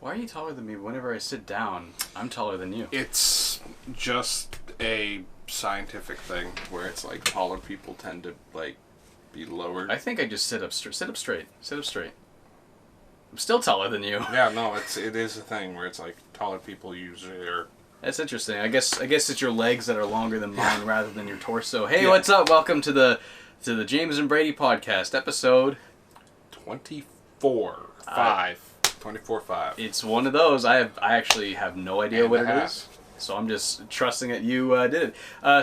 Why are you taller than me? Whenever I sit down, I'm taller than you. It's just a scientific thing where it's like taller people tend to like be lower. I think I just sit up straight. Sit up straight. Sit up straight. I'm still taller than you. Yeah, no, it is a thing where it's like taller people usually are. That's interesting. I guess it's your legs that are longer than mine rather than your torso. Hey, what's up? Welcome to the James and Brady podcast, episode 24.5. 24.5. It's one of those. I actually have no idea what it is. So I'm just trusting that you did it.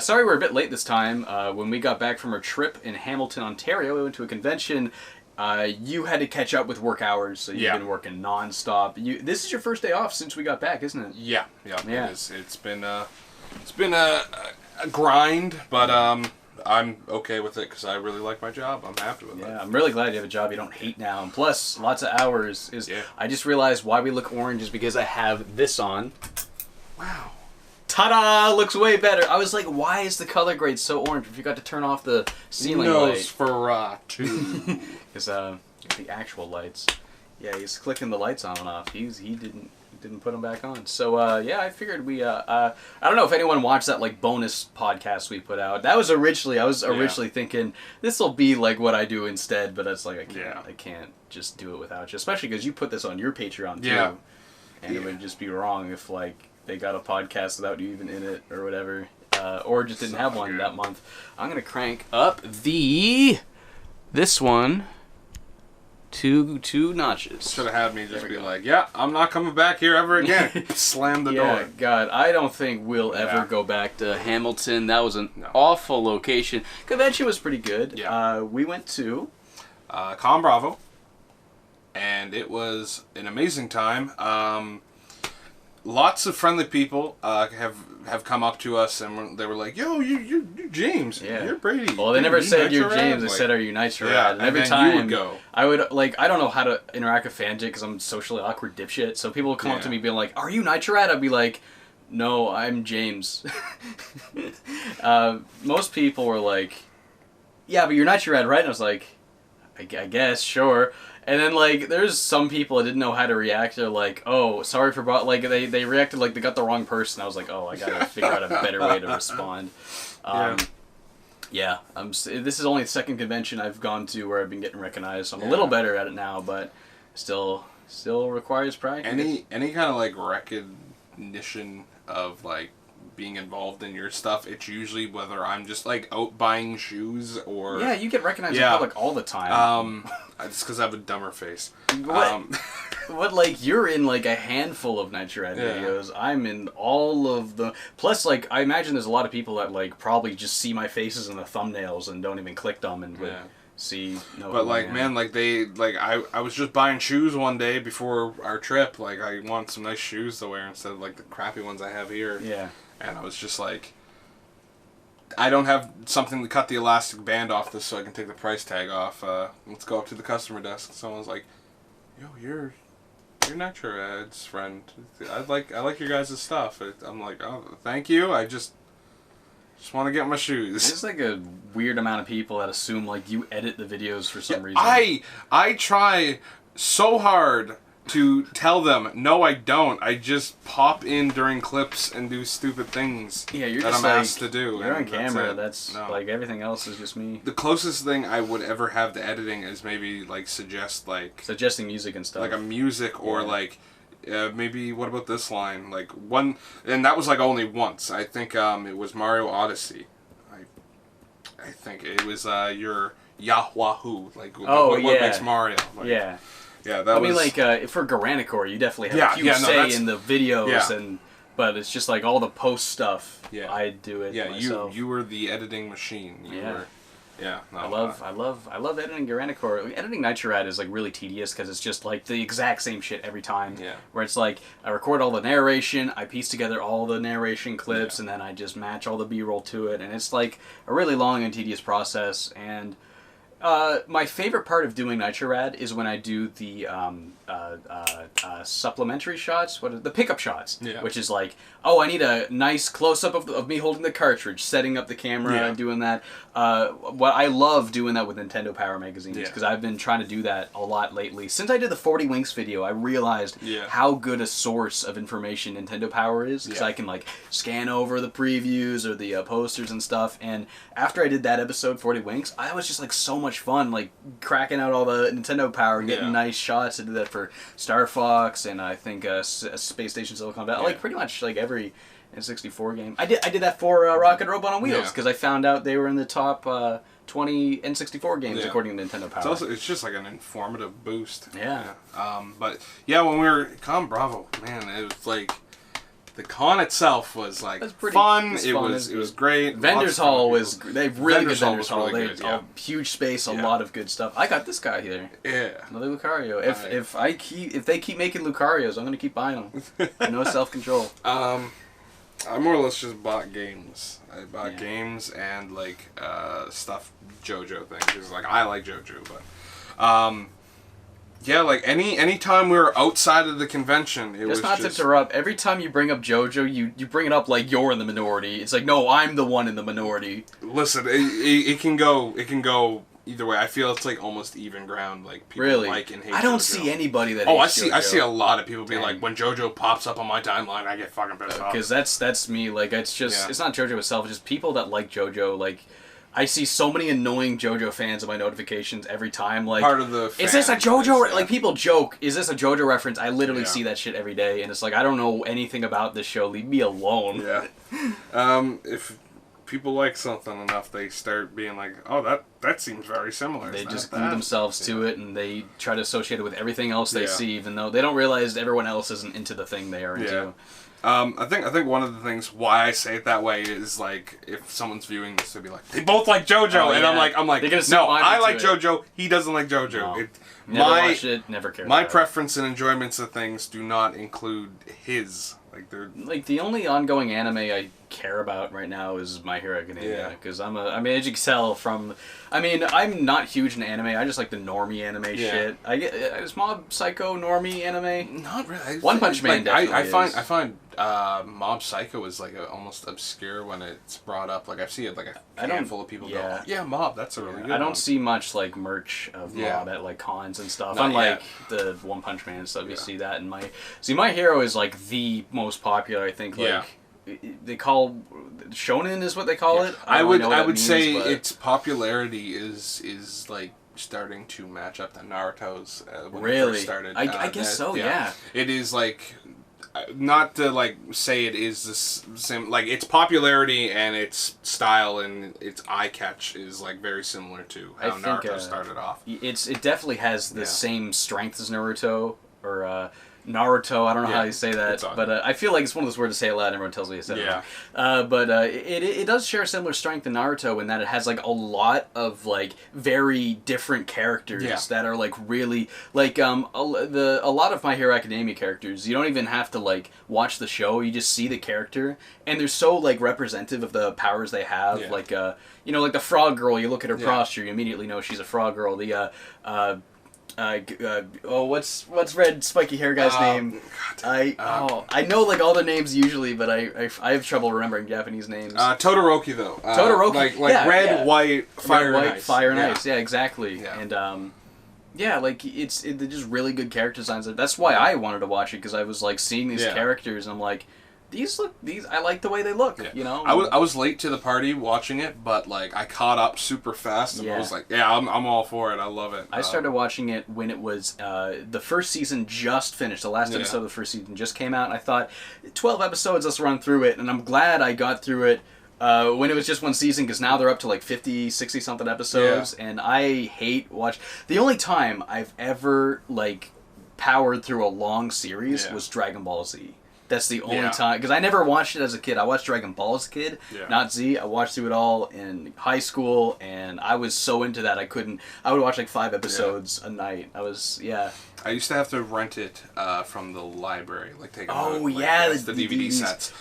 Sorry we're a bit late this time. When we got back from our trip in Hamilton, Ontario, we went to a convention. You had to catch up with work hours, so you've been working non-stop. This is your first day off since we got back, isn't it? Yeah. It is. It's been a grind, but I'm okay with it because I really like my job. I'm happy with it. Yeah, I'm really glad you have a job you don't hate now. And plus, lots of hours. I just realized why we look orange is because I have this on. Wow. Ta-da! Looks way better. I was like, why is the color grade so orange? We forgot to turn off the ceiling light. Nosferatu. Because the actual lights. Yeah, he's clicking the lights on and off. He didn't put them back on. So I figured we I don't know if anyone watched that like bonus podcast we put out. That was I was originally thinking this will be like what I do instead, but it's like I can't just do it without you, especially because you put this on your Patreon too. Yeah. And it would just be wrong if like they got a podcast without you even in it or whatever, or just didn't have one that month. I'm gonna crank up this one two notches. Should have had me just be like, yeah, I'm not coming back here ever again. Slam the door. God, I don't think we'll ever go back to Hamilton. That was an awful location. Convention was pretty good. Yeah. We went to Con Bravo, and it was an amazing time. Lots of friendly people have come up to us and they were like, "Yo, you're James. Yeah. You're Brady." Well, they never said you're James. They said, "Are you Nitro Rad?" And every time you would go. I would I don't know how to interact with Fanjit because I'm socially awkward dipshit. So people would come up to me being like, "Are you Nitro Rad?" I'd be like, "No, I'm James." Most people were like, "Yeah, but you're Nitro Rad, right?" And I was like, I guess, sure. And then, like, there's some people that didn't know how to react. They're like, oh, sorry for... Like, they reacted like they got the wrong person. I was like, oh, I gotta figure out a better way to respond. This is only the second convention I've gone to where I've been getting recognized. So I'm a little better at it now, but still requires practice. Any kind of, like, recognition of, like, being involved in your stuff, it's usually whether I'm just like out buying shoes or you get recognized in public all the time. It's because I have a dumber face. What like you're in like a handful of Nitro Rad videos. I'm in all of the. Plus, like I imagine there's a lot of people that like probably just see my faces in the thumbnails and don't even click them and would see. But like man, like I was just buying shoes one day before our trip. Like I want some nice shoes to wear instead of like the crappy ones I have here. Yeah. And I was just like, I don't have something to cut the elastic band off this so I can take the price tag off. Let's go up to the customer desk. Someone's like, yo, you're Nitro Rad's friend. I like your guys' stuff. I'm like, oh, thank you. I just want to get my shoes. There's like a weird amount of people that assume like you edit the videos for some reason. I try so hard to tell them, no, I don't. I just pop in during clips and do stupid things you're that just I'm asked to do. You're on camera. That's like everything else is just me. The closest thing I would ever have to editing is maybe like suggesting music and stuff. Like a music or like maybe what about this line? Like one, and that was like only once. I think it was Mario Odyssey. I think it was your Yahwahoo. Like what makes Mario? Like, yeah, that was... I mean, like, for Garanicor, you definitely have a huge say in the videos, but it's just, like, all the post stuff, I do it myself. You were the editing machine. You were... Yeah. No, I love editing Garanicor. Editing Nitro Rad is, like, really tedious, because it's just, like, the exact same shit every time. Yeah. Where it's, like, I record all the narration, I piece together all the narration clips, and then I just match all the B-roll to it, and it's, like, a really long and tedious process, and... My favorite part of doing Nitro Rad is when I do the supplementary shots, the pickup shots, which is like, oh, I need a nice close-up of me holding the cartridge, setting up the camera, and doing that. What I love doing that with Nintendo Power magazines, because I've been trying to do that a lot lately. Since I did the 40 Winks video, I realized how good a source of information Nintendo Power is, because I can like scan over the previews or the posters and stuff, and after I did that episode, 40 Winks, I was just like so much fun, like cracking out all the Nintendo Power, getting nice shots. I did that for Star Fox and I think Space Station Silicon Valley, like pretty much like every N64 game. I did that for Rocket Robot on Wheels because I found out they were in the top 20 N64 games according to Nintendo Power. It's just like an informative boost. Yeah. But yeah, when we were Con Bravo, man, it was like the con itself was like fun. It was great. Vendors Hall was they have really good Vendors Hall. They had huge space, a lot of good stuff. I got this guy here. Yeah. Another Lucario. If they keep making Lucarios, I'm gonna keep buying them. No self-control. I more or less just bought games. I bought games and like stuff JoJo things. Because like I like JoJo, but yeah, like any time we were outside of the convention, it was just... to interrupt, every time you bring up JoJo, you bring it up like you're in the minority. It's like, no, I'm the one in the minority. Listen, it can go either way. I feel it's like almost even ground. Like people like and hate. I don't JoJo. see anybody that. Hates I see a lot of people be like, when JoJo pops up on my timeline, I get fucking pissed off. Because that's me. Like it's just it's not JoJo itself. It's just people that like JoJo. Like I see so many annoying JoJo fans in my notifications every time. Like, part of the fans, is this a JoJo? Like people joke, is this a JoJo reference? I literally see that shit every day, and it's like I don't know anything about this show. Leave me alone. Yeah. If people like something enough, they start being like, oh, that seems very similar. They just glue themselves to it, and they try to associate it with everything else they see, even though they don't realize everyone else isn't into the thing they are into. I think one of the things why I say it that way is like if someone's viewing this, they'll be like, they both like JoJo, and I'm like, no, I like JoJo. He doesn't like JoJo. No. Never watched it. Never cared. My preference and enjoyments of things do not include his. Like they're like the only ongoing anime I care about right now is My Hero Academia because I mean, as you can tell from, I mean, I'm not huge in anime. I just like the normie anime shit. I get is Mob Psycho normie anime? Not really. One Punch Man. Like, I find Mob Psycho is like almost obscure when it's brought up. Like I've seen it like a handful of people go, yeah, Mob, that's a really good one. I don't see much like merch of Mob at like cons and stuff. Unlike the One Punch Man stuff, you see that in My Hero is like the most popular. I think like they call shonen is what they call it. I would say its popularity is like starting to match up to Naruto's when it first started. I guess so. Yeah. It is like, not to like say it is the same, like its popularity and its style and its eye catch is like very similar to how Naruto started off. It definitely has the same strength as Naruto or Naruto. I don't know how you say that, but I feel like it's one of those words to say it loud and everyone tells me you said it wrong. But it does share a similar strength to Naruto in that it has like a lot of like very different characters that are like really like a lot of My Hero Academia characters. You don't even have to like watch the show. You just see the character, and they're so like representative of the powers they have. Like you know, like the Frog Girl. You look at her posture, you immediately know she's a Frog Girl. The what's red spiky hair guy's name? I know like all the names usually, but I have trouble remembering Japanese names. Todoroki though. Todoroki, like red, white, fire, and ice. Fire and ice. Yeah, exactly. Yeah. And like they're just really good character designs. That's why I wanted to watch it because I was like seeing these characters and I'm like, these I like the way they look, you know? I was late to the party watching it, but like I caught up super fast and I was like, I'm all for it. I love it. I started watching it when it was the first season just finished. The last episode of the first season just came out and I thought 12 episodes, let's run through it, and I'm glad I got through it when it was just one season because now they're up to like 50, 60 something episodes and I hate the only time I've ever like powered through a long series was Dragon Ball Z. That's the only time, because I never watched it as a kid. I watched Dragon Ball as a kid, not Z. I watched through it all in high school, and I was so into that I would watch like 5 episodes a night. I used to have to rent it from the library, like take the DVD sets.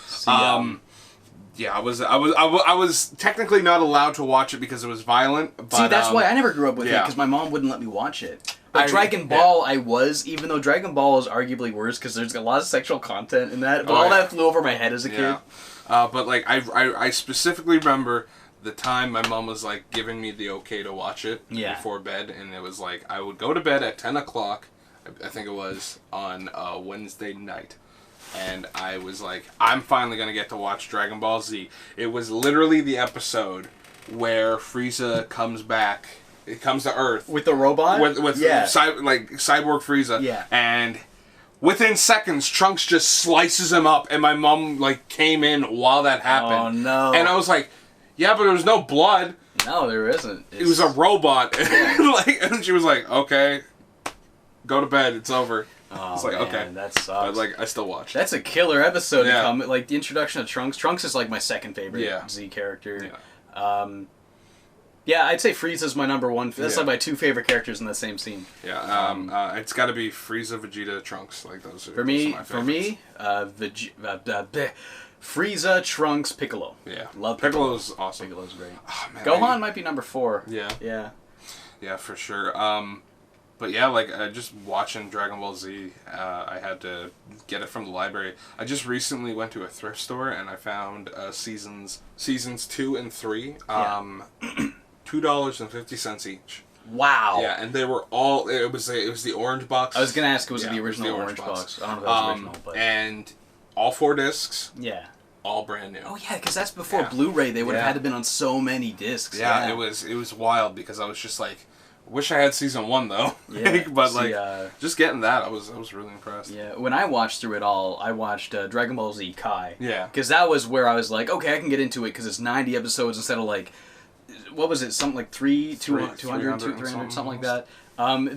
Yeah, I was technically not allowed to watch it because it was violent. But, see, that's why I never grew up with it, because my mom wouldn't let me watch it. But Dragon Ball, even though Dragon Ball is arguably worse because there's a lot of sexual content in that. But all that flew over my head as a kid. But like I specifically remember the time my mom was like giving me the okay to watch it before bed, and it was like I would go to bed at 10 o'clock, I think it was, on Wednesday night. And I was like, I'm finally going to get to watch Dragon Ball Z. It was literally the episode where Frieza comes back. It comes to Earth. With the robot? With Cyborg Frieza. Yeah. And within seconds, Trunks just slices him up. And my mom, like, came in while that happened. Oh, no. And I was like, yeah, but there was no blood. No, there isn't. It was a robot. And she was like, okay, go to bed. It's over. Oh, it's like, man, okay. that sucks. But, like, I still watch. That's a killer episode to come. Like, the introduction of Trunks. Trunks is, like, my second favorite Z character. Yeah. I'd say Frieza's my number one. That's, like, my two favorite characters in the same scene. Yeah, it's got to be Frieza, Vegeta, Trunks. Like, those are For me, Frieza, Trunks, Piccolo. Yeah. Love Piccolo. Piccolo's awesome. Piccolo's great. Oh, man, Gohan might be number 4. Yeah. Yeah. Yeah, for sure. But yeah, like, just watching Dragon Ball Z, I had to get it from the library. I just recently went to a thrift store and I found seasons 2 and 3, $2.50 each. Wow. Yeah, and they were all. It was the orange box. I was gonna ask, was it the original orange box? I don't know if that was original, but and all 4 discs. Yeah. All brand new. Oh yeah, because that's before Blu-ray. They would have had to been on so many discs. Yeah, it was wild because I was just like, wish I had season 1 though. Yeah, but just getting that, I was really impressed. Yeah, when I watched through it all, I watched Dragon Ball Z Kai. Yeah. Because that was where I was like, okay, I can get into it because it's 90 episodes instead of like, what was it, something like 200, 300, something like that.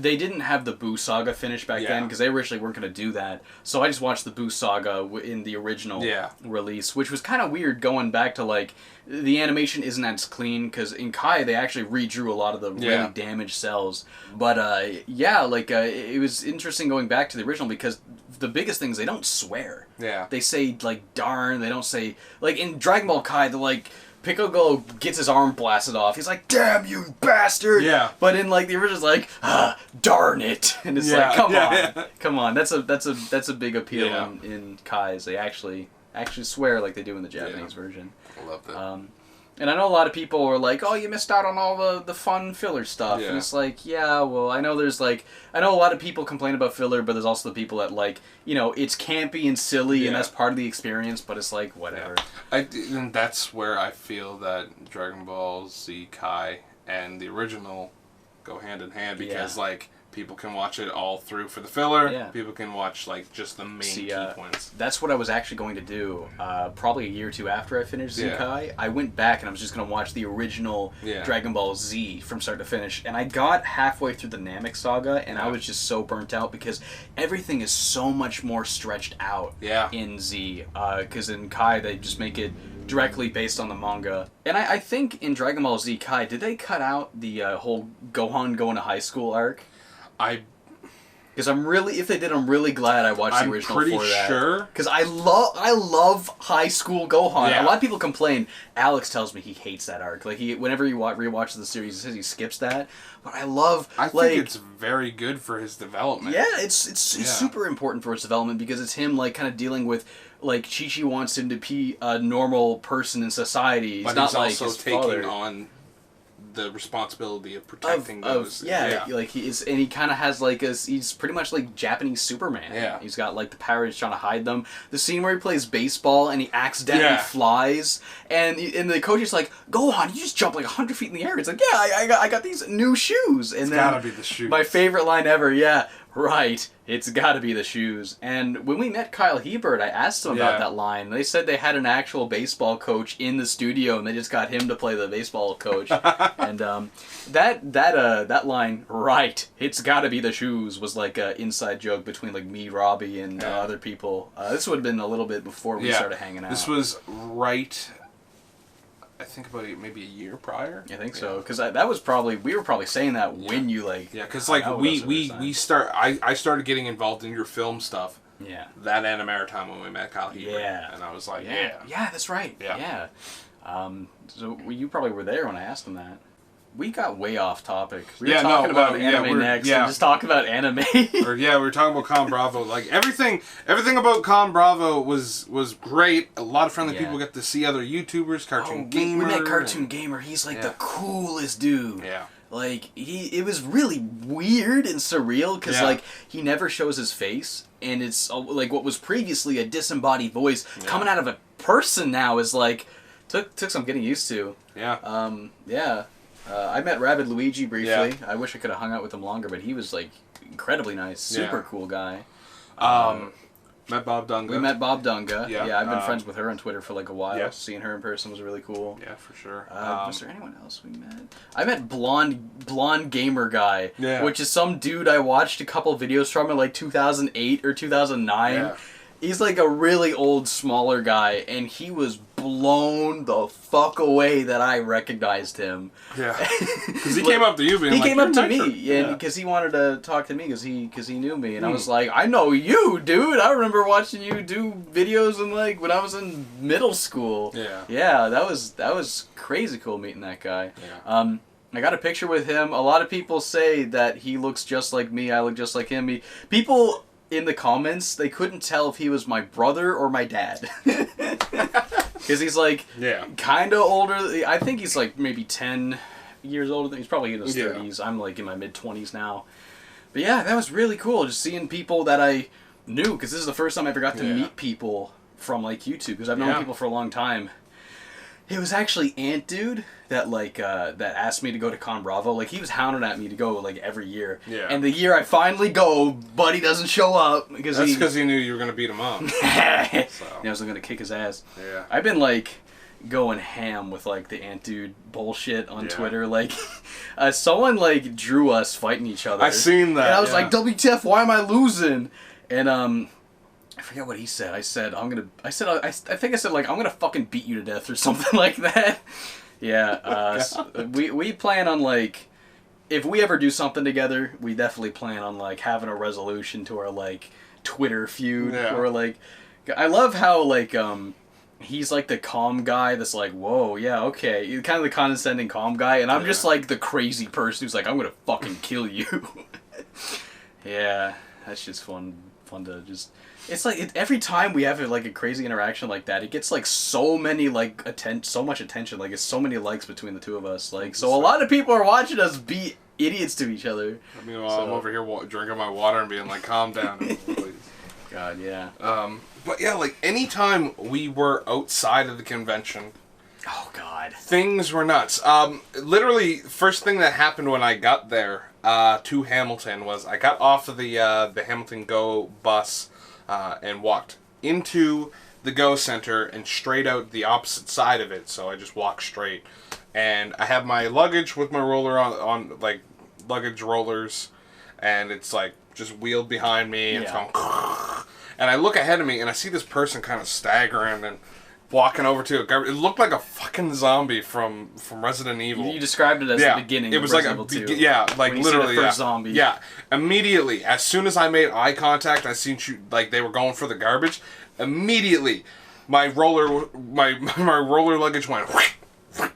They didn't have the Boo Saga finished back then because they originally weren't going to do that. So I just watched the Boo Saga in the original release, which was kind of weird going back to like the animation isn't as clean because in Kai they actually redrew a lot of the really damaged cells. But it was interesting going back to the original because the biggest thing is they don't swear. Yeah. They say like darn. They don't say like in Dragon Ball Kai they're like. Piccolo gets his arm blasted off. He's like, "Damn you, bastard!" Yeah. But in like the original, it's like, "Darn it!" And it's like, come on. That's a big appeal in Kai's. They actually swear like they do in the Japanese version. I love that. And I know a lot of people are like, "Oh, you missed out on all the fun filler stuff." Yeah. And it's like, yeah, well, I know a lot of people complain about filler, but there's also the people that like, it's campy and silly, and that's part of the experience. But it's like whatever. Yeah. And that's where I feel that Dragon Ball Z Kai and the original go hand in hand because like. People can watch it all through for the filler. Yeah. People can watch like just the main key points. That's what I was actually going to do. Probably a year or two after I finished Z-Kai, I went back and I was just going to watch the original Dragon Ball Z from start to finish. And I got halfway through the Namek saga and I was just so burnt out because everything is so much more stretched out in Z. Because in Kai they just make it directly based on the manga. And I think in Dragon Ball Z Kai, did they cut out the whole Gohan going to high school arc? Because if they did, I'm really glad I watched the original for that. I'm pretty sure. Because I love high school Gohan. Yeah. A lot of people complain. Alex tells me he hates that arc. Like whenever he rewatches the series, he says he skips that. But I think it's very good for his development. Yeah, it's super important for his development because it's him like kind of dealing with like Chi-Chi wants him to be a normal person in society. But he's also taking on the responsibility of protecting those. Like he kind of has like he's pretty much like Japanese Superman. Yeah, he's got like the power. He's trying to hide them. The scene where he plays baseball and he accidentally flies, and the coach is like, "Gohan, you just jumped like 100 feet in the air." It's like, "Yeah, I got these new shoes." And it's gotta be the shoes. My favorite line ever. Yeah. Right, it's got to be the shoes. And when we met Kyle Hebert, I asked him about that line. They said they had an actual baseball coach in the studio, and they just got him to play the baseball coach. And that line, right, it's got to be the shoes, was like an inside joke between like me, Robbie, and other people. This would have been a little bit before we started hanging out. This was right. I think about maybe a year prior. I think so, because that was probably we were probably saying that when you like. Yeah, because like I started getting involved in your film stuff Yeah. That and a maritime when we met Kyle Hebert. Yeah. And I was like, Yeah, that's right. Yeah. So you probably were there when I asked him that. We got way off topic. We were Yeah, talking no, about anime next, and just talking about anime. Or we were talking about Con Bravo. Like everything about Con Bravo was great. A lot of friendly people get to see other YouTubers, Cartoon Gamer. We met Cartoon Gamer. He's like the coolest dude. Yeah. Like it was really weird and surreal because like he never shows his face, and it's like what was previously a disembodied voice coming out of a person now is like took some getting used to. Yeah. I met Rabid Luigi briefly. I wish I could have hung out with him longer, but he was like incredibly nice, super cool guy. Met Bob Dunga. We met Bob Dunga. Yeah. I've been friends with her on Twitter for like a while. Yeah. Seeing her in person was really cool. Yeah, for sure. Was there anyone else we met? I met blonde gamer guy, which is some dude I watched a couple videos from in like 2008 or 2009. Yeah. He's like a really old, smaller guy, and he was blown the fuck away that I recognized him. Yeah, because he came up to you being he like, came up to Nitro. me, and because he wanted to talk to me because he knew me, and I was like, I know you, dude. I remember watching you do videos in like when I was in middle school. Yeah, that was crazy cool meeting that guy. Yeah. I got a picture with him. A lot of people say that he looks just like me. I look just like him. People in the comments, they couldn't tell if he was my brother or my dad. Because he's like kind of older. I think he's like maybe 10 years older. He's probably in his 30s. I'm like in my mid-20s now. But yeah, that was really cool. Just seeing people that I knew. Because this is the first time I ever got to meet people from like YouTube. Because I've known people for a long time. It was actually Ant Dude that like that asked me to go to Con Bravo. Like he was hounding at me to go like every year. Yeah. And the year I finally go, Buddy doesn't show up because that's because he knew you were gonna beat him up. So. Yeah, I was gonna kick his ass. Yeah. I've been like going ham with like the Ant Dude bullshit on Twitter. Like someone like drew us fighting each other. I seen that. And I was like, WTF? Why am I losing? And I forget what he said. I think I said like I'm gonna fucking beat you to death or something like that. Yeah. We plan on like if we ever do something together, we definitely plan on like having a resolution to our like Twitter feud. Or like I love how like he's like the calm guy that's like, whoa, yeah, okay. He's kind of the condescending calm guy, and I'm just like the crazy person who's like, I'm gonna fucking kill you. Yeah, that's just fun to just. It's like every time we have like a crazy interaction like that, it gets like so many like so much attention. Like it's so many likes between the two of us. Like so, a lot of people are watching us be idiots to each other. Meanwhile, I'm over here drinking my water and being like, "Calm down, please." God, yeah. But yeah, like anytime we were outside of the convention, oh god, things were nuts. Literally, first thing that happened when I got there to Hamilton was I got off of the Hamilton Go bus. And walked into the Go Center and straight out the opposite side of it. So I just walked straight. And I have my luggage with my roller on like, luggage rollers. And it's, like, just wheeled behind me. And it's going... And I look ahead of me, and I see this person kind of staggering and walking over to a garbage. It looked like a fucking zombie from Resident Evil. You described it as the beginning. It was of like Resident Evil 2. like when you literally see the first zombie. Yeah, immediately as soon as I made eye contact, I seen like they were going for the garbage. Immediately, my roller luggage went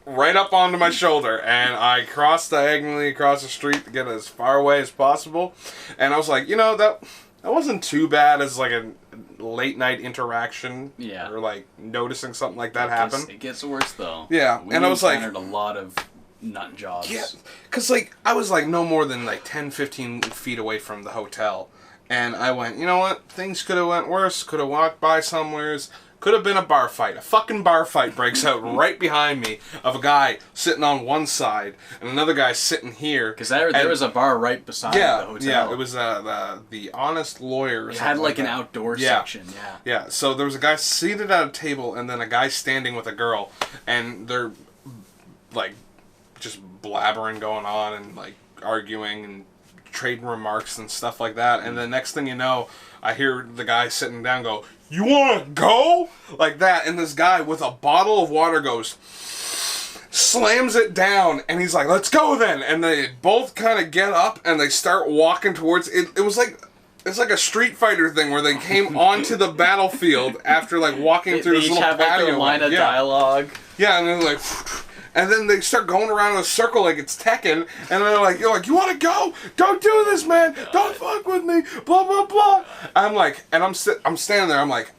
right up onto my shoulder, and I crossed diagonally across the street to get as far away as possible. And I was like, that wasn't too bad as like a late night interaction. Yeah. Or like noticing something like that happen. It gets worse though. Yeah. And I was like, a lot of nut jobs. Yeah. Cause like I was like no more than like 10, 15 feet away from the hotel. And I went, you know what? Things could have went worse. Could have walked by somewheres. Could have been a bar fight. A fucking bar fight breaks out right behind me of a guy sitting on one side and another guy sitting here. Because there was a bar right beside the hotel. Yeah, it was the Honest Lawyer. Or it had like an that. outdoor section. Yeah. Yeah. So there was a guy seated at a table and then a guy standing with a girl, and they're like just blabbering going on and like arguing and trading remarks and stuff like that. And the next thing you know, I hear the guy sitting down go, "You want to go?" Like that. And this guy with a bottle of water goes, slams it down, and he's like, "Let's go then." And they both kind of get up and they start walking towards it. It was like It's like a Street Fighter thing where they came onto the battlefield after like walking through this little have, patio. like, a line of dialogue. Yeah, and they're like, and then they start going around in a circle like it's Tekken, and they're like, you're like, you want to go? Don't do this, man. Don't fuck with me. Blah blah blah. I'm like, and I'm standing there. I'm like,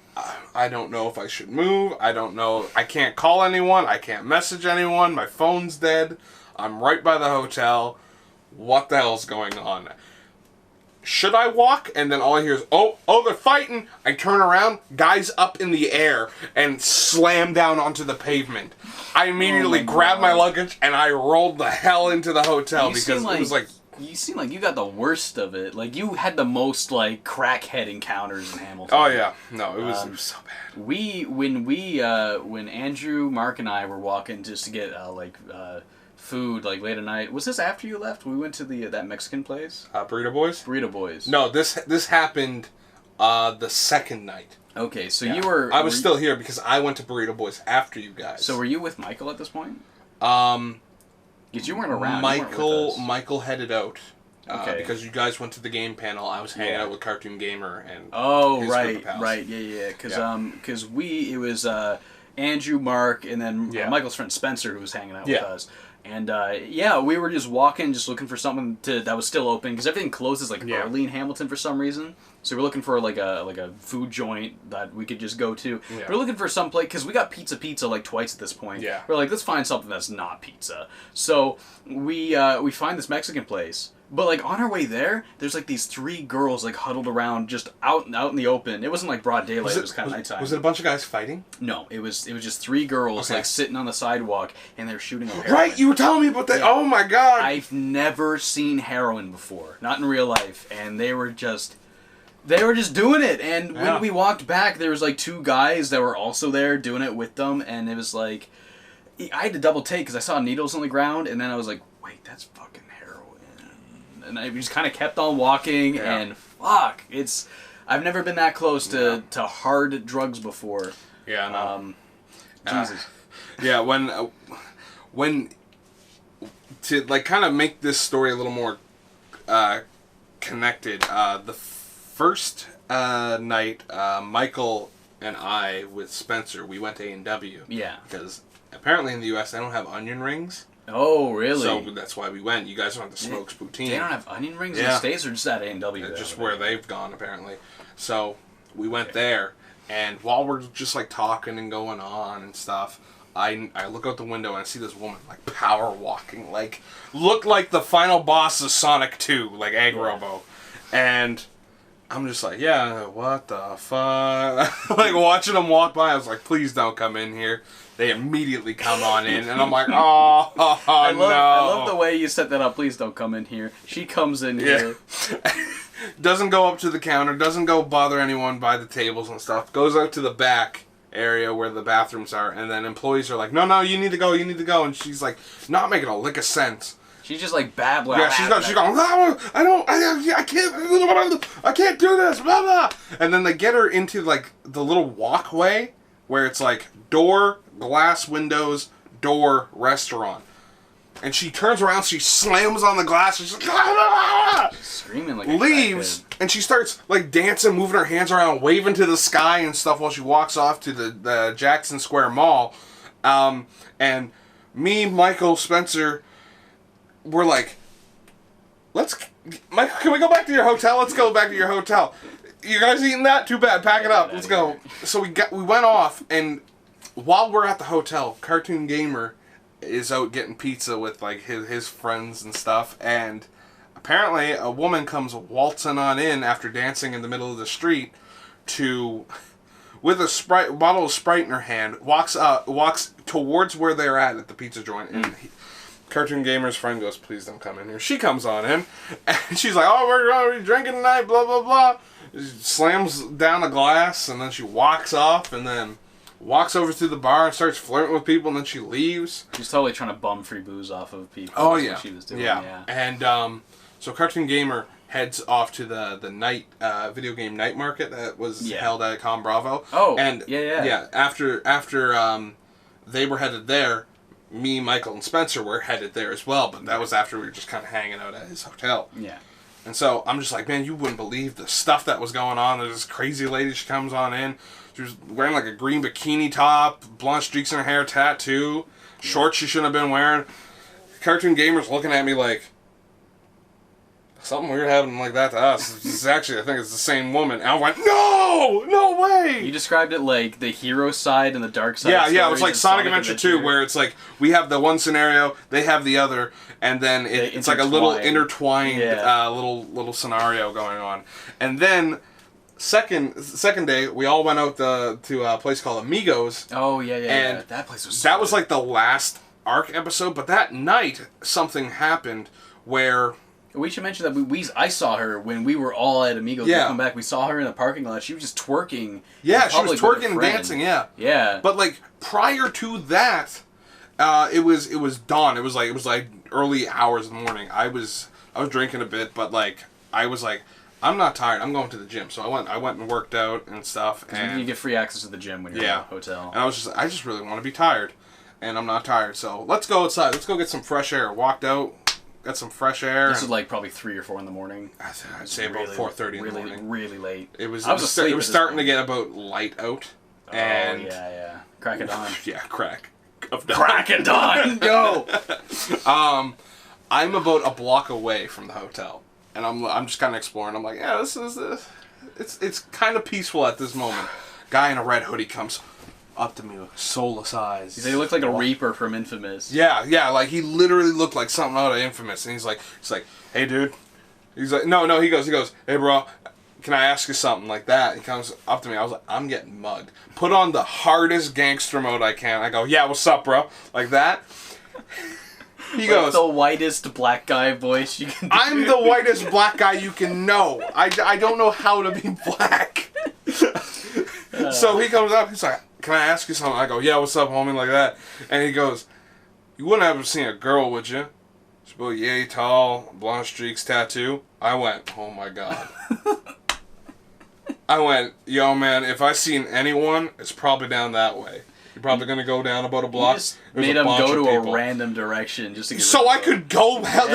I don't know if I should move. I don't know. I can't call anyone. I can't message anyone. My phone's dead. I'm right by the hotel. What the hell's going on? Should I walk? And then all I hear is, oh, they're fighting. I turn around, guys up in the air, and slam down onto the pavement. I immediately grabbed my luggage, and I rolled the hell into the hotel because it was like... You seem like you got the worst of it. Like, you had the most, like, crackhead encounters in Hamilton. Oh, yeah. No, it was so bad. When Andrew, Mark, and I were walking just to get, food, like, late at night. Was this after you left? We went to that Mexican place? Burrito Boys? Burrito Boys. No, this happened the second night. Okay, so you were... I was still here because I went to Burrito Boys after you guys. So were you with Michael at this point? Because you weren't around. Michael headed out. Okay. Because you guys went to the game panel. I was hanging out with Cartoon Gamer and oh, his right, group of pals. right, yeah. Because it was Andrew, Mark, and then Michael's friend Spencer who was hanging out with us. And we were just walking, just looking for something that was still open because everything closes like early in Hamilton for some reason. So we're looking for like a food joint that we could just go to. Yeah. We're looking for some place because we got pizza like twice at this point. Yeah. We're like, let's find something that's not pizza. So we find this Mexican place. But, like, on our way there, there's, like, these 3 girls, like, huddled around just out in the open. It wasn't, like, broad daylight. It was kind of nighttime. Was it a bunch of guys fighting? No. It was just 3 girls, like, sitting on the sidewalk, and they're shooting up heroin. Right! You were telling me about that! Yeah. Oh, my God! I've never seen heroin before. Not in real life. And they were just doing it. And when we walked back, there was, like, 2 guys that were also there doing it with them. And it was, like... I had to double take because I saw needles on the ground, and then I was like, wait, that's fucking... And I just kind of kept on walking, and fuck, I've never been that close to hard drugs before. Yeah, no. Jesus. When to like kind of make this story a little more connected, the first night, Michael and I with Spencer, we went to A&W. Yeah. Because apparently in the U.S. they don't have onion rings. Oh, really? So that's why we went. You guys went to Smoke's Poutine. They don't have onion rings in the States, or just at A&W? Just where they've gone, apparently. So we went there, and while we're just like talking and going on and stuff, I look out the window and I see this woman like power walking, like looked like the final boss of Sonic 2, like Egg Robo, and I'm just like, what the fuck? Like watching them walk by, I was like, please don't come in here. They immediately come on in, and I'm like, no. I love the way you set that up. Please don't come in here. She comes in here. Doesn't go up to the counter. Doesn't go bother anyone by the tables and stuff. Goes out to the back area where the bathrooms are, and then employees are like, no, you need to go. And she's like, not making a lick of sense. She's just like babbling. Yeah, she's going, no, I can't do this, blah, blah. And then they get her into like the little walkway where it's like door, glass windows, door, restaurant. And she turns around, she slams on the glass, she's like, she's screaming like leaves, and she starts like dancing, moving her hands around, waving to the sky and stuff while she walks off to the Jackson Square Mall. And me, Michael, Spencer, we're like, Michael, can we go back to your hotel? Let's go back to your hotel. You guys eating that? Too bad. Pack it up. Let's go. So we went off, and while we're at the hotel, Cartoon Gamer is out getting pizza with like his friends and stuff, and apparently a woman comes waltzing on in after dancing in the middle of the street with a bottle of Sprite in her hand, walks towards where they're at the pizza joint, and Cartoon Gamer's friend goes, please don't come in here. She comes on in, and she's like, oh, we're going to be drinking tonight, blah, blah, blah. She slams down a glass, and then she walks off, and then walks over to the bar and starts flirting with people, and then she leaves. She's totally trying to bum free booze off of people. Oh, yeah. She was doing, yeah. And so Cartoon Gamer heads off to the night video game night market that was held at Com Bravo. Oh, and yeah. After they were headed there, me, Michael, and Spencer were headed there as well, but that was after we were just kind of hanging out at his hotel. Yeah. And so I'm just like, man, you wouldn't believe the stuff that was going on. There's this crazy lady, she comes on in. She was wearing like a green bikini top, blonde streaks in her hair, tattoo, shorts she shouldn't have been wearing. Cartoon Gamer's looking at me like, something weird happened like that to us. It's actually, I think it's the same woman. And I went, no way! You described it like the hero side and the dark side. Yeah, it was like Sonic Adventure 2, where it's like, we have the one scenario, they have the other, and then it's like a little intertwined little scenario going on. And then, second day, we all went out to a place called Amigos. Oh, yeah. And that place was that was like the last arc episode, but that night, something happened where... We should mention that I saw her when we were all at Amigos. Yeah. We come back, we saw her in the parking lot. She was just twerking. Yeah, she was twerking and dancing. Yeah. Yeah. But like prior to that, it was dawn. It was like early hours in the morning. I was drinking a bit, but like I was like, I'm not tired. I'm going to the gym. So I went and worked out and stuff. And you get free access to the gym when you're in a hotel. And I just really want to be tired, and I'm not tired. So let's go outside. Let's go get some fresh air. Walked out. Got some fresh air. This was like probably 3 or 4 in the morning. I'd say about 4:30 in the morning. Really late. It was asleep. It was starting to get about light out. And yeah. Crack of dawn. Yeah, crack of dawn. Crack of dawn. Go. I'm about a block away from the hotel, and I'm just kind of exploring. I'm like, yeah, this is it's kind of peaceful at this moment. Guy in a red hoodie comes up to me with soulless eyes. He looked like a Reaper from Infamous. Yeah, like he literally looked like something out of Infamous, and he's like, hey dude, he's like, no, he goes, hey bro, can I ask you something like that? He comes up to me, I was like, I'm getting mugged. Put on the hardest gangster mode I can. I go, yeah, what's up, bro? Like that. He goes, the whitest black guy voice you can do. I'm the whitest black guy you can know. I don't know how to be black. So he comes up, he's like, can I ask you something? I go, yeah, what's up, homie, like that. And he goes, you wouldn't have seen a girl, would you? She's about yay tall, blonde streaks, tattoo. I went, oh my God. I went, yo man, if I seen anyone, it's probably down that way. You're probably going to go down about a block. You just made him go to a random direction just to get so I could go hell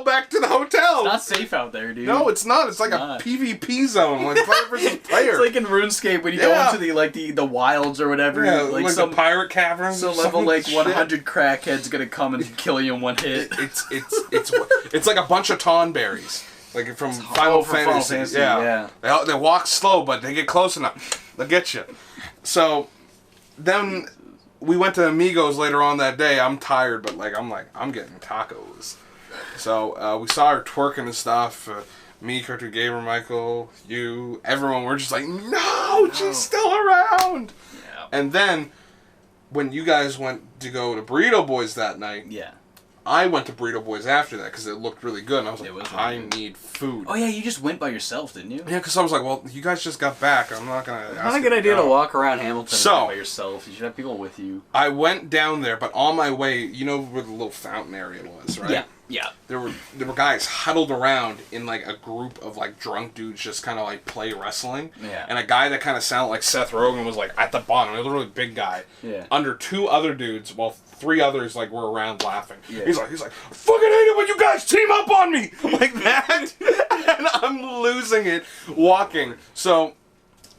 back to the hotel. It's not safe out there, dude. No, it's not. It's like a PvP zone, like player versus player. It's like in RuneScape when you go into the wilds or whatever. Yeah, like some the pirate caverns. So level like 100 crackheads gonna come and kill you in one hit. It's like a bunch of Tonberries. Like from Final Fantasy. Yeah. They walk slow, but they get close enough. They'll get you. So then we went to Amigos later on that day. I'm tired, but I'm getting tacos. So we saw her twerking and stuff. Me, Cartoon Gamer, Michael, you, everyone. We're just like, no, she's still around. Yeah. And then when you guys went to go to Burrito Boys that night, I went to Burrito Boys after that because it looked really good, and I was like, I need food. Oh yeah, you just went by yourself, didn't you? Yeah, because I was like, well, you guys just got back. I'm not going to ask. Not a good idea to walk around Hamilton by yourself. You should have people with you. I went down there, but on my way, you know where the little fountain area was, right? Yeah. There were guys huddled around in like a group of like drunk dudes just kind of like play wrestling. Yeah. And a guy that kind of sounded like Seth Rogen was like at the bottom. He was a really big guy. Yeah. Under 2 other dudes, while 3 others like were around laughing. Yeah. He's like, I fucking hate it when you guys team up on me like that. And I'm losing it walking. So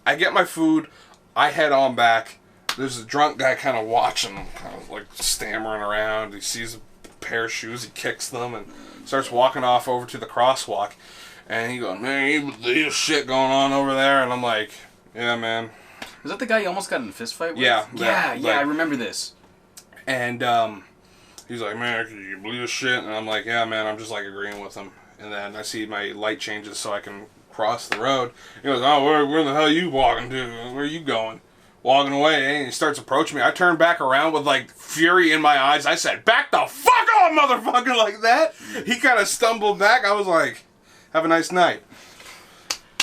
I get my food. I head on back. There's a drunk guy kind of watching, kind of like stammering around. He sees a pair of shoes, he kicks them and starts walking off over to the crosswalk, and he goes, man, there's shit going on over there, and I'm like, yeah, man. Is that the guy you almost got in a fist fight with? Yeah, I remember this. And he's like, man, can you believe this shit? And I'm like, yeah, man, I'm just like agreeing with him. And then I see my light changes so I can cross the road. He goes, oh, where the hell are you walking to? Where are you going? Walking away, and he starts approaching me. I turn back around with like fury in my eyes. I said, back the fuck off, motherfucker, like that. He kind of stumbled back. I was like, have a nice night.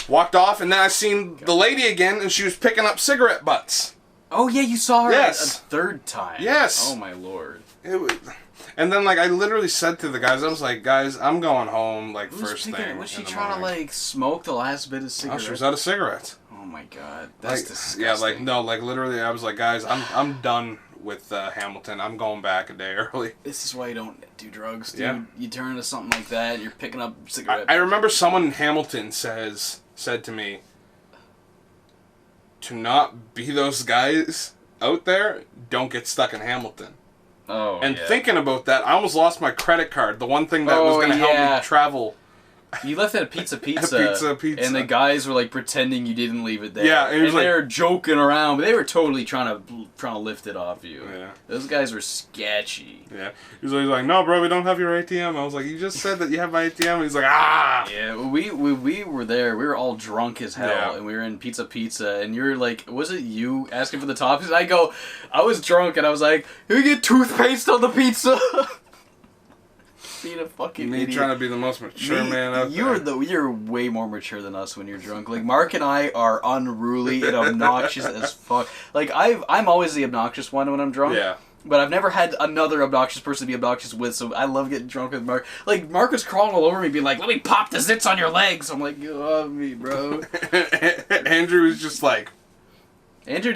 Walked off, and then I seen the lady again, and she was picking up cigarette butts. Oh yeah, you saw her a 3rd time. Yes. Oh my lord. And then like I literally said to the guys, I was like, guys, I'm going home like first thing. Was she trying to like smoke the last bit of cigarette? Oh, she was out of cigarettes. Oh my god, that's disgusting. Yeah, like no, like literally, I was like, guys, I'm done with Hamilton. I'm going back a day early. This is why you don't do drugs, dude. Yeah. You turn into something like that, and you're picking up cigarettes. I remember someone in Hamilton said to me, to not be those guys out there, don't get stuck in Hamilton. Oh, and yeah. thinking about that, I almost lost my credit card. The one thing that was going to help me travel. You left it at Pizza. Pizza. And the guys were like pretending you didn't leave it there. Yeah, and they were joking around, but they were totally trying to lift it off you. Yeah. Those guys were sketchy. Yeah. He was always like, "No, bro, we don't have your ATM." I was like, "You just said that you have my ATM." He's like, "Ah." Yeah, we were there. We were all drunk as hell, and we were in Pizza, and you were like, was it you asking for the toppings? I was drunk, and I was like, "Can we get toothpaste on the pizza?" Being a fucking Me idiot. trying to be the most mature man out there. You're way more mature than us when you're drunk. Like, Mark and I are unruly and obnoxious as fuck. Like, I'm always the obnoxious one when I'm drunk. Yeah. But I've never had another obnoxious person to be obnoxious with, so I love getting drunk with Mark. Like, Mark was crawling all over me, being like, "Let me pop the zits on your legs." I'm like, "You love me, bro." Andrew was just like... Andrew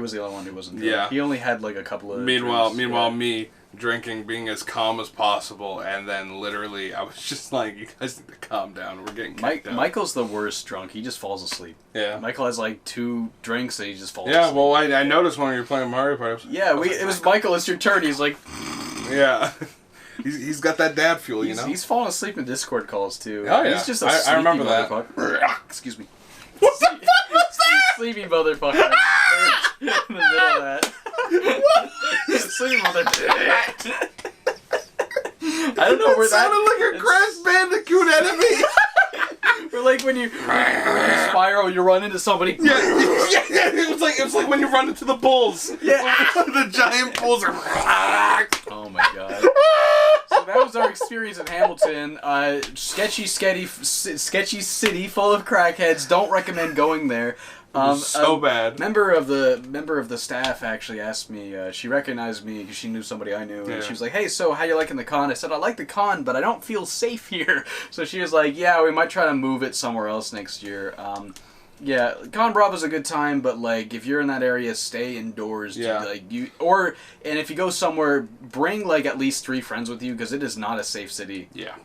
was the only one who wasn't drunk. Yeah. He only had, like, a couple of Meanwhile, drinks. me drinking, being as calm as possible, and then literally I was just like, "You guys need to calm down. We're getting kicked out." Michael's the worst drunk. He just falls asleep. Yeah. Michael has, like, 2 drinks and he just falls asleep. Yeah, well, I noticed when you were playing Mario Party. Yeah, it was Michael, it's your turn. He's like... Yeah. He's got that dad fuel, you know? He's falling asleep in Discord calls, too. Oh, yeah. He's just a I sleepy remember that. motherfucker. Excuse me. What the fuck was that? Sleepy motherfucker. In the middle of that. What? Sleepy motherfucker. I don't know where that... sounded like a Crash Bandicoot enemy! Or like when you spiral, you run into somebody. Yeah. It was like when you run into the bulls. Yeah. The giant bulls are... Oh my god. So that was our experience in Hamilton. Sketchy city full of crackheads. Don't recommend going there. So bad. Member of the staff actually asked me. She recognized me because she knew somebody I knew, and she was like, "Hey, so how you liking the con?" I said, "I like the con, but I don't feel safe here." So she was like, "Yeah, we might try to move it somewhere else next year." Yeah, Con Bravo's a good time, but like if you're in that area, stay indoors. Yeah. And if you go somewhere, bring like at least 3 friends with you because it is not a safe city. Yeah.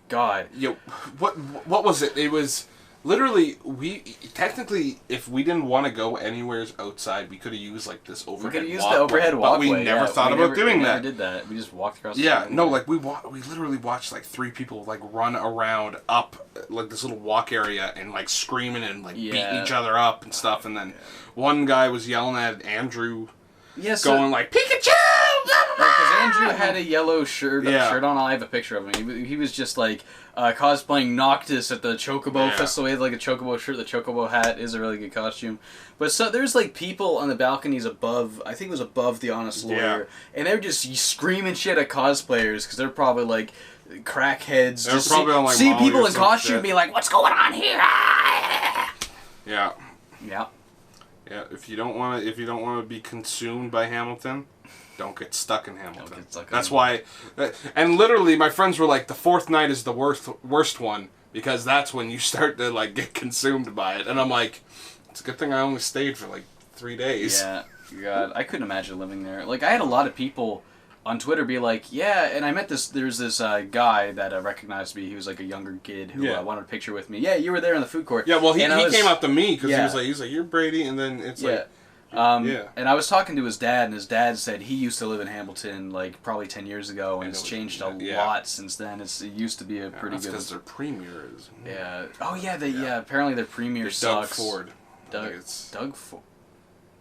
God. Yo, what was it? It was literally technically if we didn't want to go anywhere outside, we could have used like this overhead. We could have used the overhead walkway. But we never thought about doing that. We never did that. We just walked across. Yeah, the no, like we literally watched like 3 people like run around up like this little walk area and like screaming and like beating each other up and stuff, and then one guy was yelling at Andrew, going like Pikachu. Because Andrew had a yellow shirt on. I have a picture of him. He was just like cosplaying Noctis at the Chocobo Festival. He had like a Chocobo shirt. The Chocobo hat is a really good costume. But so there's like people on the balconies above. I think it was above the Honest Lawyer, and they're just screaming shit at cosplayers because they're probably like crackheads. They're probably on like see Molly people or in some costume shit. be like, "What's going on here?" Yeah. Yeah. Yeah. If you don't want to be consumed by Hamilton, don't get stuck in Hamilton. That's why. And literally, my friends were like, the 4th night is the worst one because that's when you start to like get consumed by it. And I'm like, it's a good thing I only stayed for like 3 days. Yeah. God, I couldn't imagine living there. Like, I had a lot of people on Twitter be like, "Yeah," and I met there's this guy that recognized me. He was like a younger kid who wanted a picture with me. Yeah, you were there in the food court. Yeah, well, he came up to me because he was like, "You're Brady," and then it's like... And I was talking to his dad, and his dad said he used to live in Hamilton, like, probably 10 years ago, and it's changed a lot since then. It used to be a pretty good... That's because their premier is... Yeah. Oh, yeah, apparently their premier sucks. Doug Ford. Doug Ford?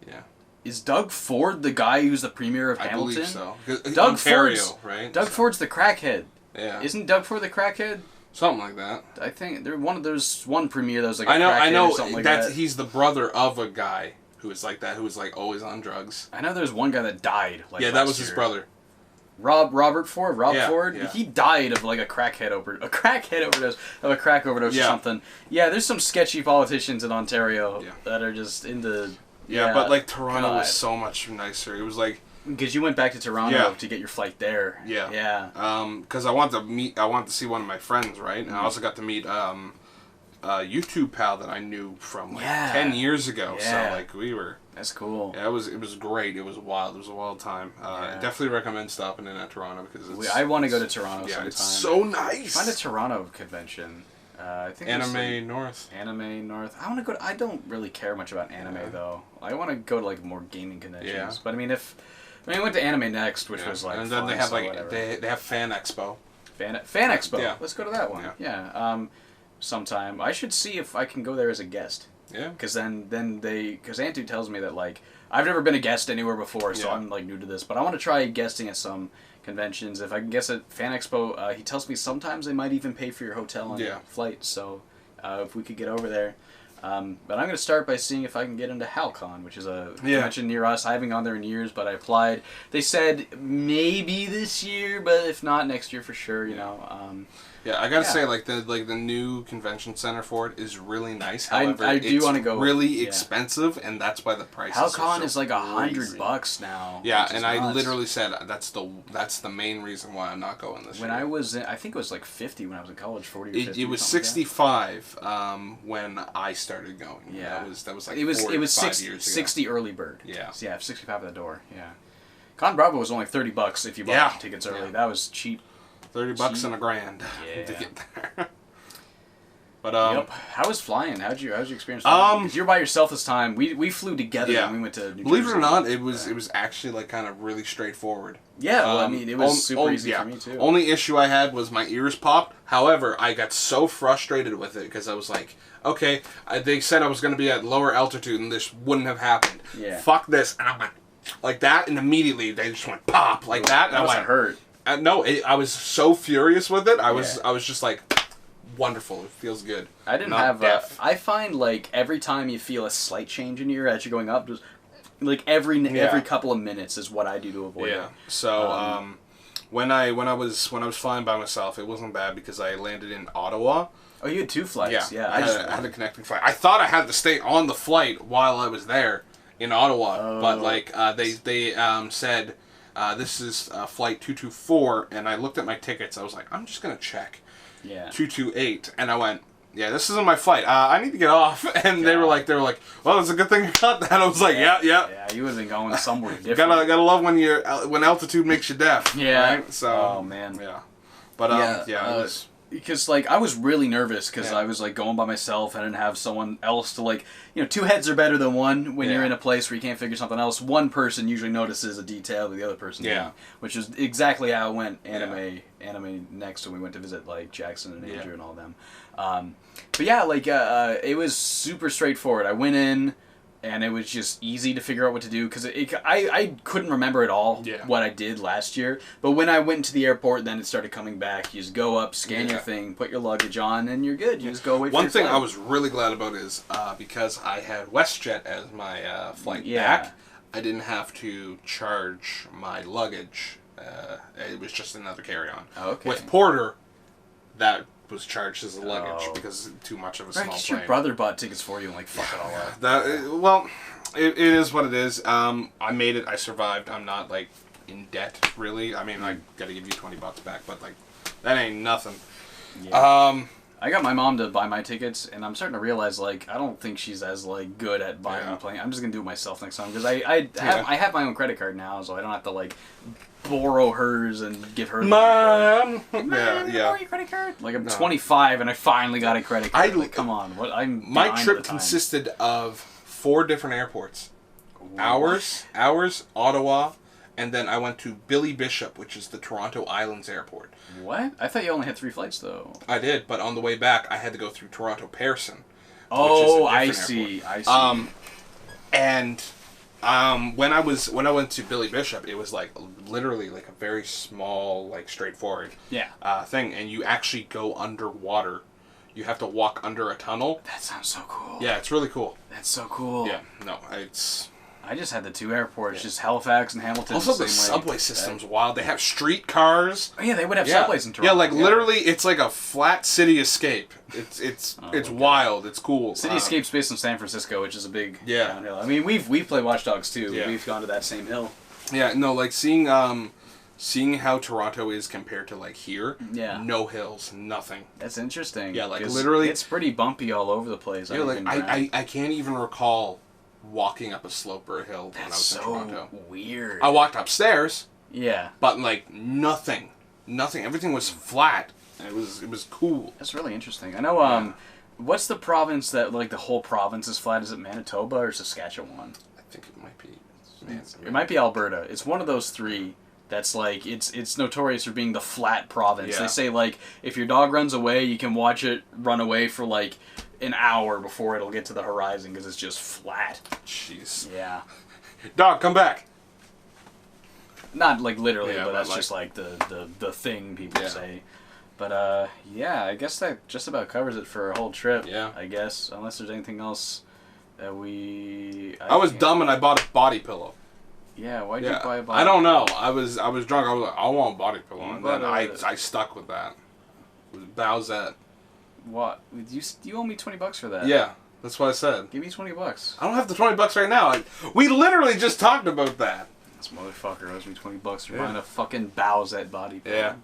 Yeah. Is Doug Ford the guy who's the premier of Hamilton? I believe so. Doug Ontario, right? Doug Ford's the crackhead. Yeah. Isn't Doug Ford the crackhead? Something like that. I think there's one premier that was like a crackhead or something like that. He's the brother of a guy who is like that, who was like always on drugs. I know there's one guy that died. Like that was his brother. Robert Ford. Ford. Yeah. He died of like a crack overdose or something. Yeah, there's some sketchy politicians in Ontario that are just into. Yeah, but like Toronto was so much nicer. It was like because you went back to Toronto to get your flight there. Yeah. Yeah. Because I wanted to see one of my friends, right? And I also got to meet YouTube pal that I knew from like Yeah. 10 years ago. Yeah. So like we were. That's cool. Yeah, it was great. It was wild. It was a wild time. Definitely recommend stopping in at Toronto because it's. I want to go to Toronto Yeah, sometime. it's so nice. Find a Toronto convention. I think Anime North. Anime North. I want to go. I don't really care much about anime though. I want to go to like more gaming conventions. Yeah. But I mean, I went to Anime Next, which was like. And then fun, they have so like whatever. they have Fan Expo. Fan Expo. Yeah. Let's go to that one. Yeah. Sometime I should see if I can go there as a guest. Yeah. Because because Antu tells me that like I've never been a guest anywhere before, so I'm like new to this. But I want to try guesting at some conventions. If I can guess at Fan Expo, he tells me sometimes they might even pay for your hotel and flight. So if we could get over there. But I'm going to start by seeing if I can get into HalCon, which is a convention near us. I haven't gone there in years, but I applied. They said maybe this year, but if not, next year for sure. You know. Yeah, I gotta say, like the new convention center for it is really nice. However, I do want to go. Really expensive, and that's why the price. HalCon is so like $100 now. Yeah, and I literally said that's the main reason why I'm not going this year. When I was, I think it was like 50 when I was in college, 40 or 50. It was 65 when I started going. Yeah, that was like it was 5 years ago. 60 early bird. Yeah, so 65 at the door. Yeah, Con Bravo was only $30 if you bought tickets early. Yeah. That was cheap. $30 and $1,000 to get there. But how was flying? How'd you experience flying? Because you're by yourself this time. We flew together and we went to New Jersey. Believe it or not, it was actually like kind of really straightforward. Yeah, well, I mean, it was super easy for me too. Only issue I had was my ears popped. However, I got so frustrated with it because I was like, okay, they said I was going to be at lower altitude and this wouldn't have happened. Yeah. Fuck this. And I went like that, and immediately they just went pop like that. That must have hurt. No, I was so furious with it. I was just like, wonderful. It feels good. I didn't have. I find like every time you feel a slight change in your as you're going up, just like every couple of minutes is what I do to avoid it. Yeah. So when I was flying by myself, it wasn't bad because I landed in Ottawa. Oh, you had 2 flights. Yeah. I had a connecting flight. I thought I had to stay on the flight while I was there in Ottawa, but like they said. This is flight 224, and I looked at my tickets. I was like, I'm just going to check 228, and I went, yeah, this isn't my flight. I need to get off. And they were like, well, it's a good thing you got that. I was like, yeah. Yeah, you would have been going somewhere different. gotta love when altitude makes you deaf. Yeah. Right? So, oh, man. Yeah. But, it was... Because, like, I was really nervous because I was, like, going by myself. I didn't have someone else to, like... 2 heads are better than one when you're in a place where you can't figure something else. One person usually notices a detail that the other person didn't. Which is exactly how it went anime next when we went to visit, like, Jackson and Andrew and all them. But, yeah, like, it was super straightforward. I went in... And it was just easy to figure out what to do because I couldn't remember at all what I did last year. But when I went into the airport, then it started coming back. You just go up, scan your thing, put your luggage on, and you're good. You just go away. One thing I was really glad about is because I had WestJet as my flight back, I didn't have to charge my luggage. It was just another carry-on. Okay. With Porter, that was charged as a luggage because too much of a small plane. Your brother bought tickets for you and like fuck it all up. It is what it is. I made it. I survived. I'm not like in debt really. I mean, I gotta give you $20 back, but like that ain't nothing. Yeah. I got my mom to buy my tickets, and I'm starting to realize like I don't think she's as like good at buying and playing. I'm just gonna do it myself next time because I have my own credit card now, so I don't have to like borrow hers and give her. Mom, borrow your credit card. Like I'm 25 and I finally got a credit card. Like, come on, what? My trip consisted of 4 different airports. Ours, Ottawa, and then I went to Billy Bishop, which is the Toronto Islands airport. What? I thought you only had 3 flights though. I did, but on the way back, I had to go through Toronto Pearson. Oh, I see. And when I went to Billy Bishop, it was like literally like a very small, like straightforward thing, and you actually go underwater. You have to walk under a tunnel. That sounds so cool. Yeah, it's really cool. That's so cool. Yeah, no, it's... I just had the 2 airports, just Halifax and Hamilton. Also, the subway system's wild. They have streetcars. Oh yeah, they would have subways in Toronto. Yeah, like literally, it's like a flat city escape. It's wild. It's cool. City Escape's based in San Francisco, which is a big downhill. I mean, we've played Watch Dogs too. Yeah. We've gone to that same hill. Yeah, no, like seeing seeing how Toronto is compared to like here. Yeah. No hills, nothing. That's interesting. Yeah, like literally, it's pretty bumpy all over the place. Yeah, like I can't even recall walking up a slope or a hill when I was in Toronto. Weird. I walked upstairs. Yeah. But like nothing. Everything was flat. It was cool. That's really interesting. I know. What's the province that like the whole province is flat? Is it Manitoba or Saskatchewan? I think it might be. It might be Alberta. It's one of those three. That's like it's notorious for being the flat province. Yeah. They say like if your dog runs away, you can watch it run away for like an hour before it'll get to the horizon because it's just flat. Jeez. Yeah. Dog, come back. Not like literally, Yeah, but that's like, just like the thing people say. But yeah, I guess that just about covers it for a whole trip. Yeah. I guess unless there's anything else that I was dumb and I bought a body pillow. Yeah, why'd you buy a body? I don't know. I was drunk. I was like, I want a body pillow, and then I stuck with that. It was Bowsette. What? You owe me $20 for that. Yeah, that's what I said. Give me $20. I don't have the $20 right now. We literally just talked about that. This motherfucker owes me $20 for buying a fucking Bowsette body pillow.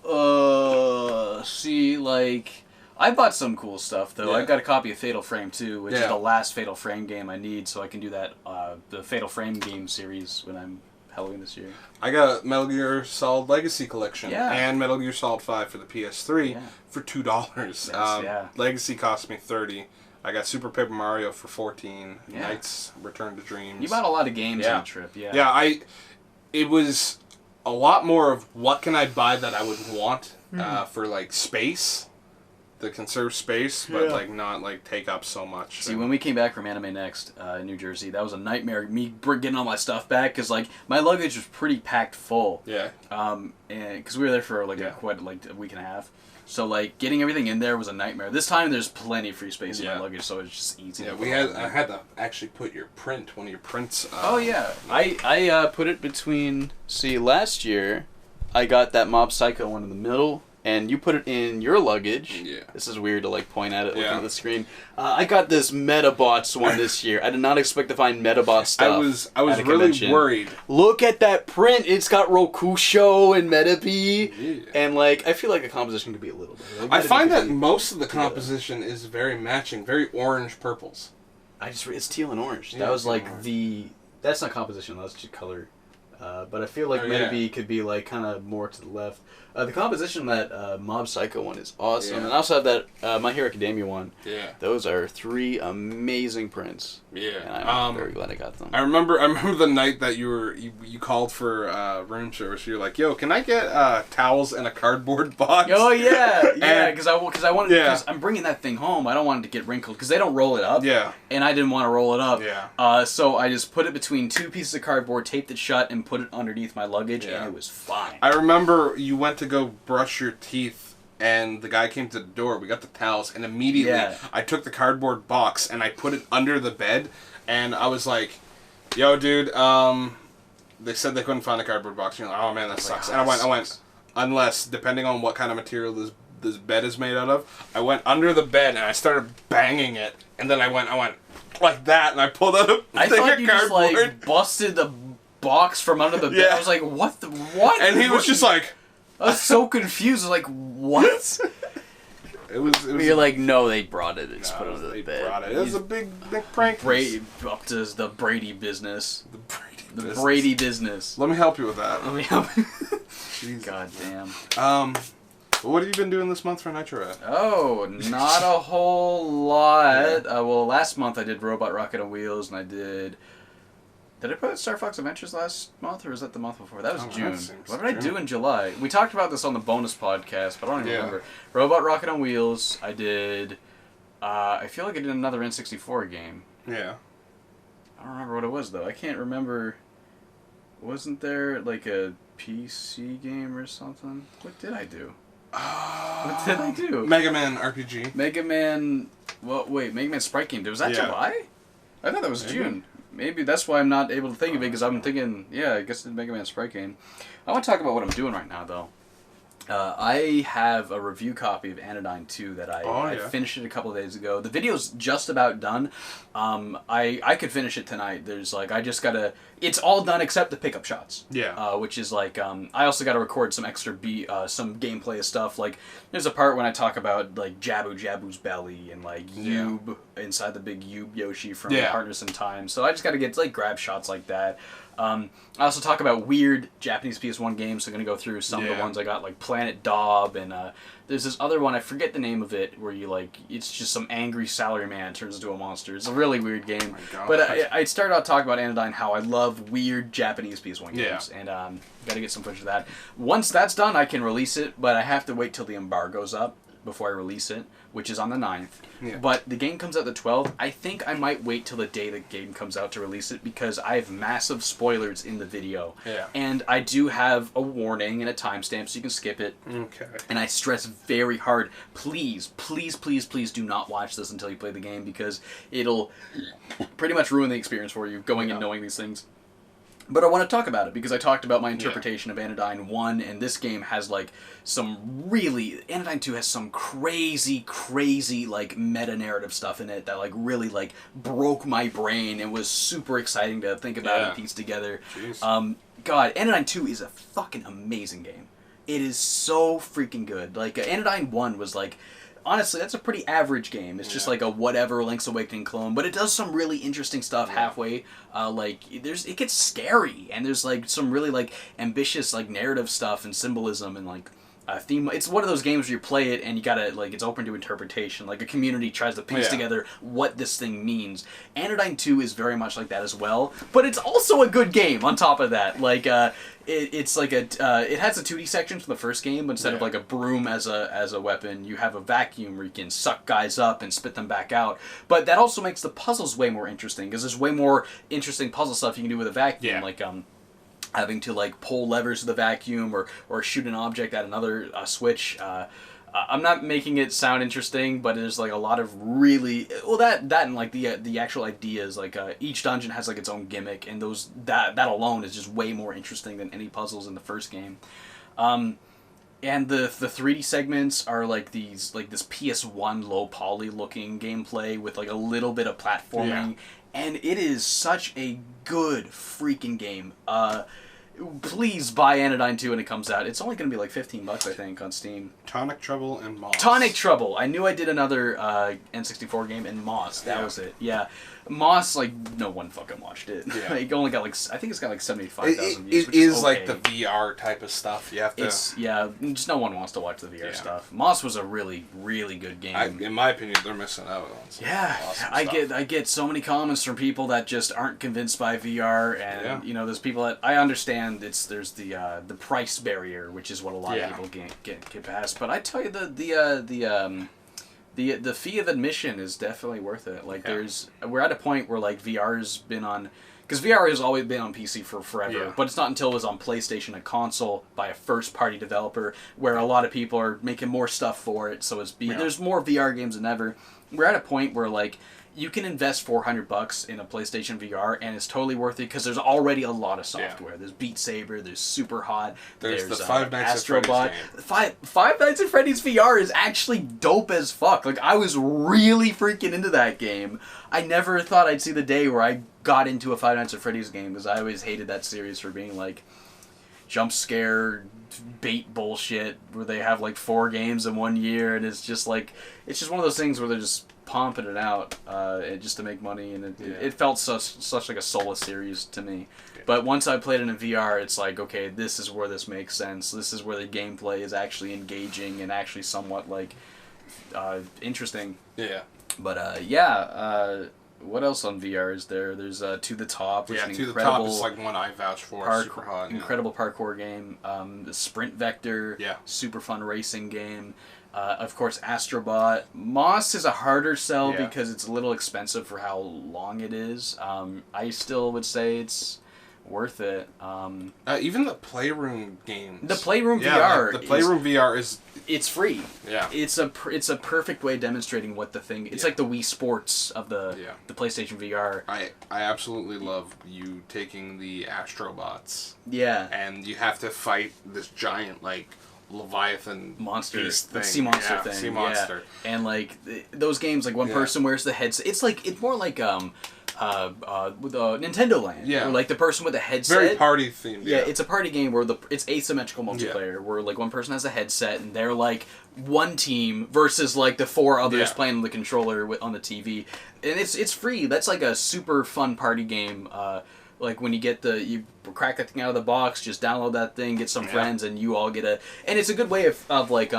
Yeah. See, like, I bought some cool stuff though. Yeah. I've got a copy of Fatal Frame 2, which is the last Fatal Frame game I need, so I can do that the Fatal Frame game series when I'm Halloween this year. I got Metal Gear Solid Legacy Collection and Metal Gear Solid 5 for the PS3 for $2. Legacy cost me $30. I got Super Paper Mario for $14. Knights Return to Dreams. You bought a lot of games on the trip, it was a lot more of what can I buy that I would want for like space, to conserve space, but like not like take up so much. See, when we came back from Anime Next in New Jersey, that was a nightmare. Me getting all my stuff back because like my luggage was pretty packed full. Yeah. And because we were there for like quite like a week and a half. So like getting everything in there was a nightmare. This time there's plenty of free space in my luggage, so it's just easy. Yeah, I had to actually put one of your prints. Oh yeah, I put it between. See, last year, I got that Mob Psycho one in the middle, and you put it in your luggage. Yeah. This is weird to like point at it looking at the screen. I got this Metabots one this year. I did not expect to find Metabot stuff. I was really worried. Look at that print. It's got Rokusho and Metabi. Yeah. And like I feel like the composition could be a little better. I find that most of the composition is very matching, very orange purples. It's teal and orange. Yeah, that was like that's not composition, that's just color. But I feel like Metabi could be like kind of more to the left. The composition of that Mob Psycho one is awesome. And I also have that My Hero Academia one. Yeah. Those are 3 amazing prints. Yeah. And I'm very glad I got them. I remember the night that you called for room service. You're like, yo, can I get towels in a cardboard box? Oh yeah, because I wanted because I'm bringing that thing home. I don't want it to get wrinkled because they don't roll it up. Yeah. And I didn't want to roll it up. Yeah. So I just put it between 2 pieces of cardboard, taped it shut, and put it underneath my luggage, and it was fine. I remember you went to go brush your teeth, and the guy came to the door. We got the towels, and immediately I took the cardboard box and I put it under the bed, and I was like, "Yo, dude, they said they couldn't find the cardboard box." And you're like, "Oh man, that sucks." And I went, unless depending on what kind of material this bed is made out of, I went under the bed and I started banging it, and then I went like that, and I pulled out a thing I thought of you cardboard. just like busted the box from under the bed. I was like, what? And he was just like. I was so confused. I was like, what? It was. You're like, no, they brought it and just put it under the bed. It was a big prank. Up to the Brady business. The Brady business. Let me help you with that. Let me help you. Jeez. God damn. What have you been doing this month for Nitro Rad? Oh, not a whole lot. Well, last month I did Robot Rocket on Wheels, and I did... Did I put Star Fox Adventures last month, or was that the month before? That was June. What did I do in July? We talked about this on the bonus podcast, but I don't even remember. Robot Rocket on Wheels. I did... I feel like I did another N64 game. Yeah. I don't remember what it was, though. I can't remember... Wasn't there, like, a PC game or something? What did I do? What did I do? Mega Man RPG. Mega Man... Well, wait, Mega Man Sprite game. Was that July? I thought that was June. Maybe that's why I'm not able to think of it, because I'm thinking, I guess the Mega Man Sprite game. I want to talk about what I'm doing right now, though. I have a review copy of Anodyne 2 that I finished it a couple of days ago. The video's just about done. I could finish it tonight. There's like, I just gotta, it's all done except the pickup shots. Yeah. Which is like, I also gotta record some extra some gameplay stuff. Like, there's a part when I talk about like Jabu's belly and like Yub inside the big Yub Yoshi from Partners in Time. So I just gotta get like grab shots like that. I also talk about weird Japanese PS1 games, so I'm going to go through some of the ones I got, like Planet Daub, and there's this other one, I forget the name of it, where you, like, it's just some angry salaryman turns into a monster. It's a really weird game. Oh but I started out talking about Anodyne, how I love weird Japanese PS1 games, and got to get some footage of that. Once that's done, I can release it, but I have to wait till the embargo's up before I release it, which is on the 9th. Yeah. But the game comes out the 12th. I think I might wait till the day the game comes out to release it because I have massive spoilers in the video. Yeah. And I do have a warning and a timestamp so you can skip it. Okay. And I stress very hard, please, please, please, please do not watch this until you play the game because it'll pretty much ruin the experience for you going and knowing these things. But I want to talk about it because I talked about my interpretation of Anodyne 1, and this game has, like, some really... Anodyne 2 has some crazy, crazy, like, meta-narrative stuff in it that, like, really, like, broke my brain and was super exciting to think about and piece together. God, Anodyne 2 is a fucking amazing game. It is so freaking good. Like, Anodyne 1 was, like... Honestly, that's a pretty average game. It's just like a whatever Link's Awakening clone, but it does some really interesting stuff halfway. Like it gets scary, and there's like some really like ambitious like narrative stuff and symbolism and like theme. It's one of those games where you play it and you gotta like it's open to interpretation. Like a community tries to piece together what this thing means. Anodyne 2 is very much like that as well, but it's also a good game. On top of that, like it's like it has a 2D section from the first game, but instead of like a broom as a weapon, you have a vacuum where you can suck guys up and spit them back out. But that also makes the puzzles way more interesting because there's way more interesting puzzle stuff you can do with a vacuum, like having to like pull levers of the vacuum or shoot an object at another switch. I'm not making it sound interesting, but there's like a lot of really that and like the actual ideas. Like each dungeon has like its own gimmick, and that alone is just way more interesting than any puzzles in the first game. And the 3D segments are like this PS1 low poly looking gameplay with like a little bit of platforming, and it is such a good freaking game. Please buy Anodyne 2 when it comes out. It's only going to be like $15, I think, on Steam. Tonic Trouble and Moss. Tonic Trouble. I knew I did another N64 game, and Moss. That was it. Yeah. Moss, like, no one fucking watched it. Yeah. It only got, like, I think it's got, like, 75,000 views, It is, like, the VR type of stuff. You have to... just no one wants to watch the VR stuff. Moss was a really, really good game. In my opinion, they're missing out on some awesome stuff. I get so many comments from people that just aren't convinced by VR, and, you know, there's people that... I understand there's the price barrier, which is what a lot of people get past. But I tell you, the fee of admission is definitely worth it. Like we're at a point where like VR's been on, because VR has always been on PC for forever, but it's not until it was on PlayStation, a console by a first-party developer, where a lot of people are making more stuff for it. So there's more VR games than ever. We're at a point where like you can invest $400 in a PlayStation VR, and it's totally worth it because there's already a lot of software. There's Beat Saber, there's Super Hot, there's the Five Nights at Freddy's game. Five Nights at Freddy's VR is actually dope as fuck. Like, I was really freaking into that game. I never thought I'd see the day where I got into a Five Nights at Freddy's game because I always hated that series for being like jump scare bait bullshit where they have like 4 games in 1 year, and it's just one of those things where they're just pumping it out just to make money, and it felt such like a soulless series to me. But once I played it in VR, it's like, okay, this is where this makes sense. This is where the gameplay is actually engaging and actually somewhat like interesting. But what else on VR is there? There's To the Top, which is an incredible... To the Top is like one I vouch for. Super hot. Incredible parkour game. The Sprint Vector. Super fun racing game. Of course, Astrobot. Moss is a harder sell because it's a little expensive for how long it is. I still would say it's worth it. Even the Playroom games. The Playroom VR. The Playroom VR is... It's free. Yeah. It's a perfect way of demonstrating what the thing... It's like the Wii Sports of the PlayStation VR. I absolutely love you taking the Astrobots. Yeah. And you have to fight this giant, like, Leviathan monster beast thing. sea monster yeah, thing. Sea monster. Yeah. And like those games, like one person wears the headset. It's more like with Nintendo Land. Yeah. Where, like the person with the headset. Very party themed. Yeah, it's a party game where it's asymmetrical multiplayer where like one person has a headset and they're like one team versus like the four others playing on the controller on the TV, and it's free. That's like a super fun party game. Like when you crack that thing out of the box, just download that thing, get some friends, and you all get and it's a good way of like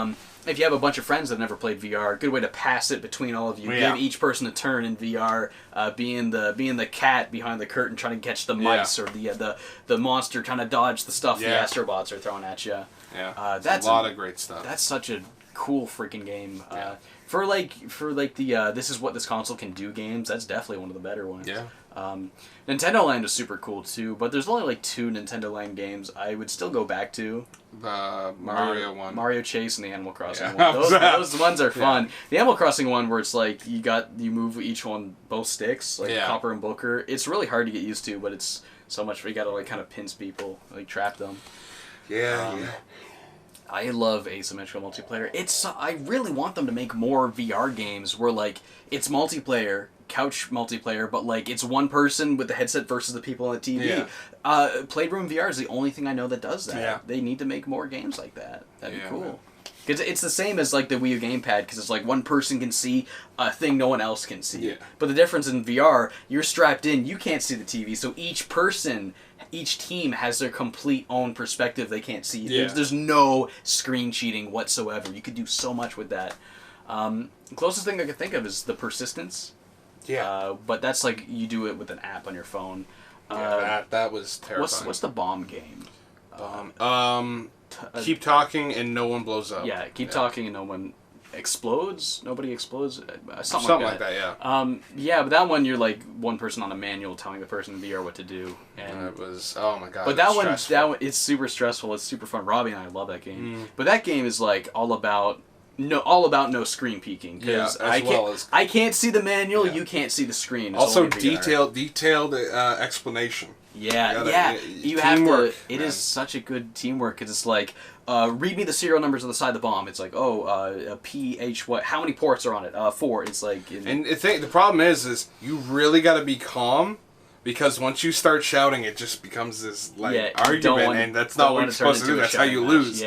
if you have a bunch of friends that have never played VR, a good way to pass it between all of you. Give each person a turn in VR, being the cat behind the curtain trying to catch the mice or the monster trying to dodge the stuff the astrobots are throwing at you. Yeah, that's a lot of great stuff. That's such a cool freaking game. For the this is what this console can do games. That's definitely one of the better ones. Yeah. Nintendo Land is super cool too, but there's only like 2 Nintendo Land games I would still go back to. The Mario one. Mario Chase and the Animal Crossing one. Those ones are fun. The Animal Crossing one where it's like you move each one both sticks, like Copper and Booker. It's really hard to get used to, but it's so much you gotta like kind of pinch people, like trap them. Yeah. I love asymmetrical multiplayer. I really want them to make more VR games where like it's multiplayer, couch multiplayer, but like it's one person with the headset versus the people on the TV. Playroom VR is the only thing I know that does that. Yeah. They need to make more games like that. That'd be cool. Because it's the same as like the Wii U gamepad, because it's like one person can see a thing no one else can see. Yeah. But the difference in VR, you're strapped in, you can't see the TV, so each team has their complete own perspective they can't see. Yeah. There's no screen cheating whatsoever. You could do so much with that. The closest thing I could think of is the persistence. Yeah. But that's like you do it with an app on your phone. That was terrifying. What's the bomb game? Keep talking and no one blows up. Yeah, keep talking and no one explodes. Nobody explodes. Something like that. Yeah. Yeah, but that one you're like one person on a manual telling the person in VR what to do. And it was oh my god. But that one it's super stressful. It's super fun. Robbie and I love that game. But that game is like all about no screen peeking, because I can't see the manual. You can't see the screen. It's also detailed explanation. You have to. It is such a good teamwork, because it's like, read me the serial numbers on the side of the bomb. It's like, PH what? How many ports are on it? 4. It's like. And the problem is you really got to be calm, because once you start shouting, it just becomes this argument, and that's not what you're supposed to do. That's how you lose.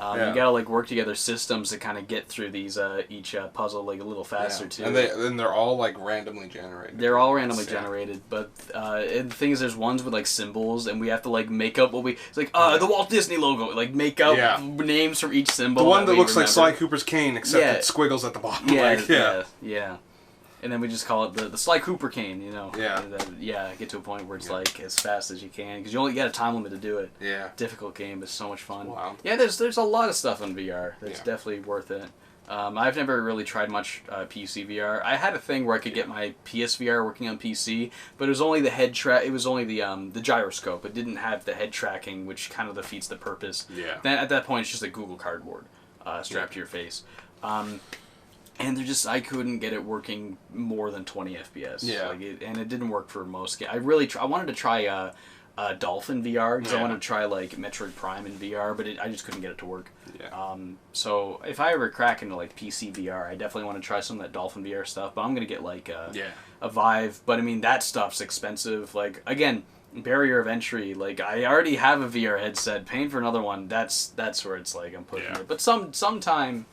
You gotta like work together systems to kind of get through these each puzzle like a little faster too. And they're all like randomly generated. They're all randomly generated, but and the thing is, there's ones with like symbols, and we have to like make up it's like the Walt Disney logo, like make up names for each symbol. The one that looks like Sly Cooper's cane, except it squiggles at the bottom. Yeah. And then we just call it the Sly Cooper cane, you know. Get to a point where it's like as fast as you can, because you only got a time limit to do it. Difficult game, but so much fun. Wow. Yeah, there's a lot of stuff on VR that's definitely worth it. I've never really tried much PC VR. I had a thing where I could get my PSVR working on PC, but it was only the head track. It was only the gyroscope. It didn't have the head tracking, which kind of defeats the purpose. Then at that point, it's just a Google Cardboard strapped to your face. And I couldn't get it working more than 20 FPS. And it didn't work for most games. I wanted to try Dolphin VR, because I wanted to try like Metroid Prime in VR, but I just couldn't get it to work. So if I ever crack into like PC VR, I definitely want to try some of that Dolphin VR stuff. But I'm gonna get like a Vive. But I mean, that stuff's expensive. Like again, barrier of entry. Like I already have a VR headset. Paying for another one, that's where it's like I'm pushing it. But sometime.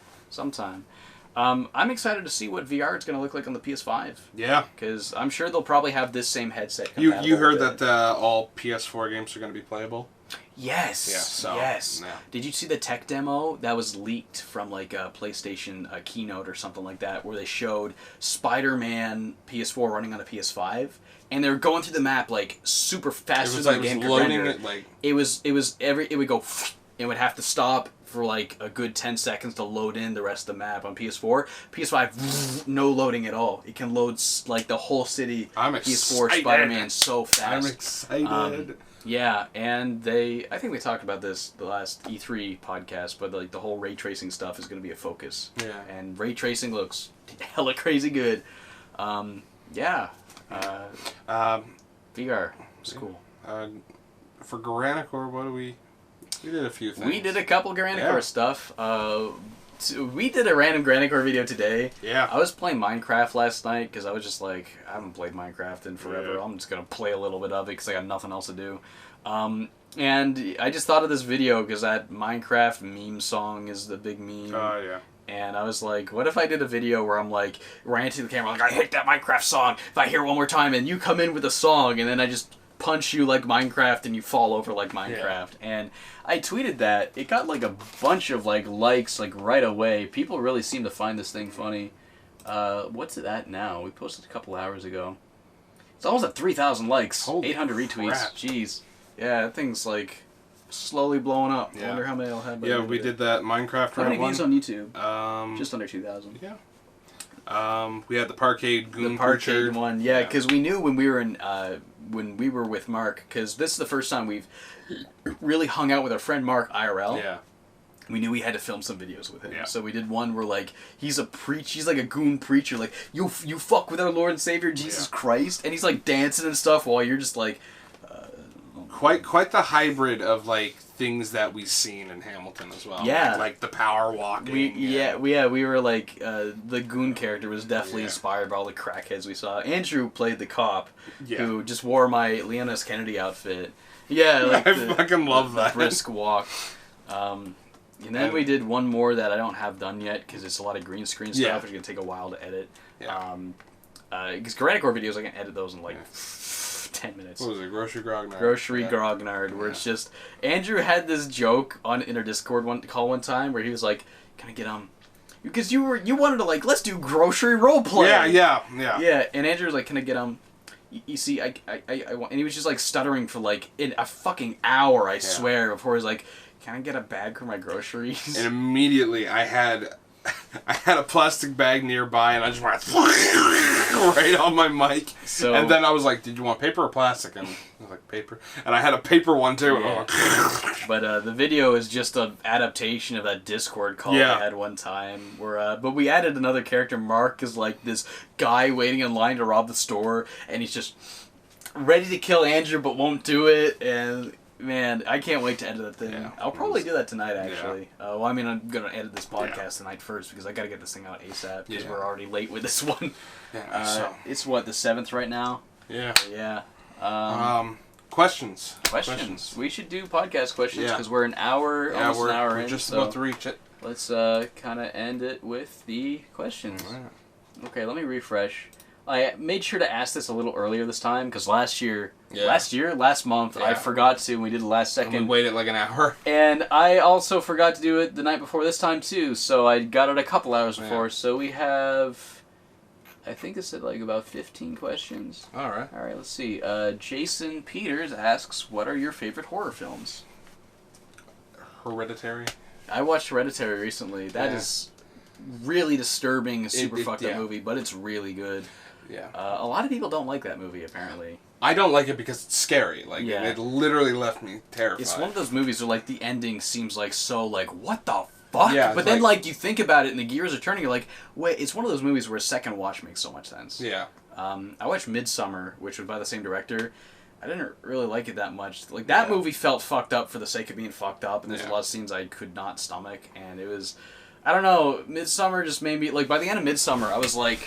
I'm excited to see what VR is going to look like on the PS5. Yeah. Because I'm sure they'll probably have this same headset. You heard that all PS4 games are going to be playable? Yes. Yes. Yeah. Did you see the tech demo that was leaked from like a PlayStation keynote or something like that, where they showed Spider-Man PS4 running on a PS5? And they were going through the map like super faster than the game could render. It would go, it would have to stop for like a good 10 seconds to load in the rest of the map on PS4. PS5, no loading at all. It can load like the whole city. I'm PS4 excited. Spider-Man so fast. I'm excited. And I think we talked about this the last E3 podcast, but like the whole ray tracing stuff is going to be a focus. And ray tracing looks hella crazy good. VR, it's cool. For Garanicor, what do we We did a few things. We did a couple Granicore stuff. We did a random Granicore video today. Yeah. I was playing Minecraft last night because I was just like, I haven't played Minecraft in forever. Yeah. I'm just going to play a little bit of it because I got nothing else to do. And I just thought of this video because that Minecraft meme song is the big meme. Oh, yeah. And I was like, what if I did a video where I'm like, ran to the camera like, I hate that Minecraft song. If I hear it one more time and you come in with a song and then I just punch you like Minecraft and you fall over like Minecraft. Yeah. And I tweeted that. It got like a bunch of like likes like right away. People really seem to find this thing funny. What's it at now? We posted a couple hours ago. It's almost at 3,000 likes. Holy 800 retweets. crap. Jeez. Yeah, that thing's like slowly blowing up. I wonder how many I'll have. Yeah, we did that Minecraft How many views on YouTube? Just under 2,000. Yeah. We had the Parkade Goon The Parkade Preacher one, yeah, because we knew when we were in, when we were with Mark, because this is the first time we've really hung out with our friend Mark IRL. Yeah. We knew we had to film some videos with him, Yeah. so we did one where like he's like a goon preacher, like you fuck with our Lord and Savior Jesus Christ, and he's like dancing and stuff while you're just like. Quite the hybrid of like things that we've seen in Hamilton as well. Yeah, like the power walking. We were like the goon character was definitely inspired by all the crackheads we saw. Andrew played the cop who just wore my Leon S. Kennedy outfit. Yeah, like I fucking love that brisk walk. And then we did one more that I don't have done yet because it's a lot of green screen stuff. Yeah. It's gonna take a while to edit. Yeah. Because Granicore videos I can edit those in like 10 minutes. What was it? Grocery Grognard. Grocery Grognard, where it's just Andrew had this joke in our Discord one time where he was like, "Can I get because you wanted to like let's do grocery role play." Yeah. And Andrew was like, "Can I get You see, I want," and he was just like stuttering for like in a fucking hour, I swear, before he was like, "Can I get a bag for my groceries?" And immediately I had a plastic bag nearby, and I just went right on my mic. So, and then I was like, "Did you want paper or plastic?" And I was like, "Paper." And I had a paper one too. Yeah. But the video is just an adaptation of that Discord call I had one time. Where, but we added another character. Mark is like this guy waiting in line to rob the store, and he's just ready to kill Andrew, but won't do it. And man, I can't wait to edit that thing. Yeah, I'll probably do that tonight, actually. Well, I mean, I'm going to edit this podcast tonight first because I got to get this thing out ASAP because we're already late with this one. It's what, the 7th right now? Yeah. Yeah. Questions. We should do podcast questions because we're an hour, almost an hour in. We're just about to reach it. Let's kind of end it with the questions. Right. Okay, let me refresh. I made sure to ask this a little earlier this time because last month, I forgot to, and we did it last second. And we waited like an hour. And I also forgot to do it the night before this time too, so I got it a couple hours before. So we have, I think it's at like about 15 questions. All right, let's see. Jason Peters asks, what are your favorite horror films? Hereditary. I watched Hereditary recently. That is really disturbing, super fucked up movie, but it's really good. Yeah. A lot of people don't like that movie, apparently. I don't like it because it's scary. Like, it literally left me terrified. It's one of those movies where, like, the ending seems like so, like, what the fuck? Yeah, but then, like, you think about it and the gears are turning, you're like, wait, it's one of those movies where a second watch makes so much sense. Yeah. I watched Midsummer, which was by the same director. I didn't really like it that much. Like, that movie felt fucked up for the sake of being fucked up, and there's a lot of scenes I could not stomach, and it was... I don't know, Midsummer just made me... Like, by the end of Midsummer, I was like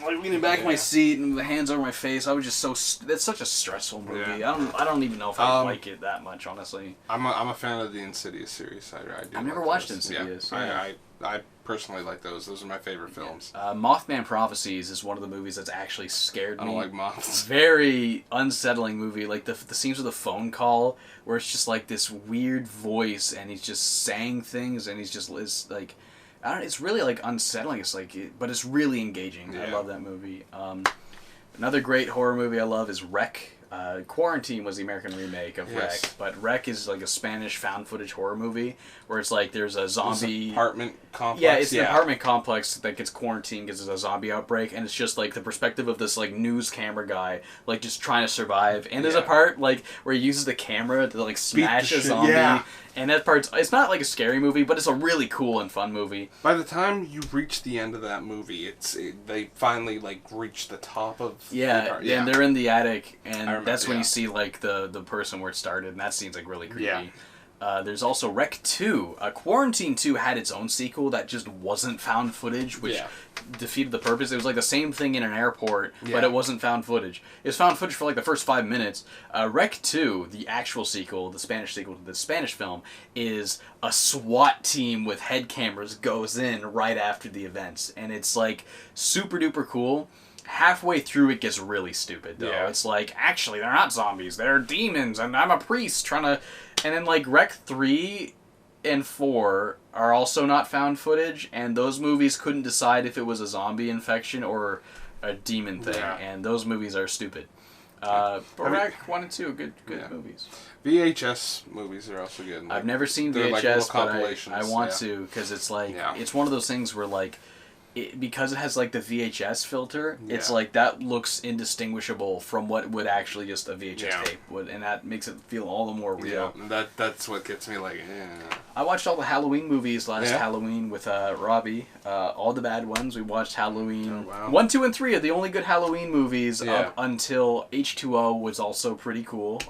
leaning back in my seat and the hands over my face. I was just so... That's such a stressful movie. Yeah. I don't even know if I like it that much, honestly. I'm a fan of the Insidious series. I've never watched Insidious. Yeah. I personally like those. Those are my favorite films. Mothman Prophecies is one of the movies that's actually scared me. I don't like moths. It's a very unsettling movie. Like, the scenes with the phone call, where it's just, like, this weird voice, and he's just saying things, and he's just, like... I don't. It's really, like, unsettling. It's like... but it's really engaging. Yeah. I love that movie. Another great horror movie I love is Wreck. Quarantine was the American remake of Wreck, but Wreck is like a Spanish found footage horror movie where it's like there's a zombie apartment complex. Yeah, it's an apartment complex that gets quarantined because there's a zombie outbreak, and it's just like the perspective of this like news camera guy like just trying to survive. And there's a part like where he uses the camera to like smash a zombie. Yeah. And that part's, it's not like a scary movie, but it's a really cool and fun movie. By the time you reach the end of that movie, they finally like reach the top of and they're in the attic, and that's when yeah. you see like the person where it started, and that scene's like really creepy. Yeah. There's also Rec 2. Quarantine 2 had its own sequel that just wasn't found footage, which defeated the purpose. It was like the same thing in an airport, but it wasn't found footage. It was found footage for like the first 5 minutes. Rec 2, the actual sequel, the Spanish sequel to the Spanish film, is a SWAT team with head cameras goes in right after the events. And it's like super duper cool. Halfway through, it gets really stupid, though. Yeah. It's like, actually, they're not zombies. They're demons, and I'm a priest trying to... And then, like, Rec 3 and 4 are also not found footage, and those movies couldn't decide if it was a zombie infection or a demon thing, and those movies are stupid. But Rec 1 and 2 are good movies. VHS movies are also good. I've never seen they're VHS, like but I want to, because it's like, it's one of those things where, like, because it has like the VHS filter, it's like that looks indistinguishable from what would actually just a VHS tape would, and that makes it feel all the more real. Yeah, that's what gets me like. I watched all the Halloween movies last Halloween with Robbie, all the bad ones. We watched Halloween 1, 2, and 3 are the only good Halloween movies up until H2O was also pretty cool.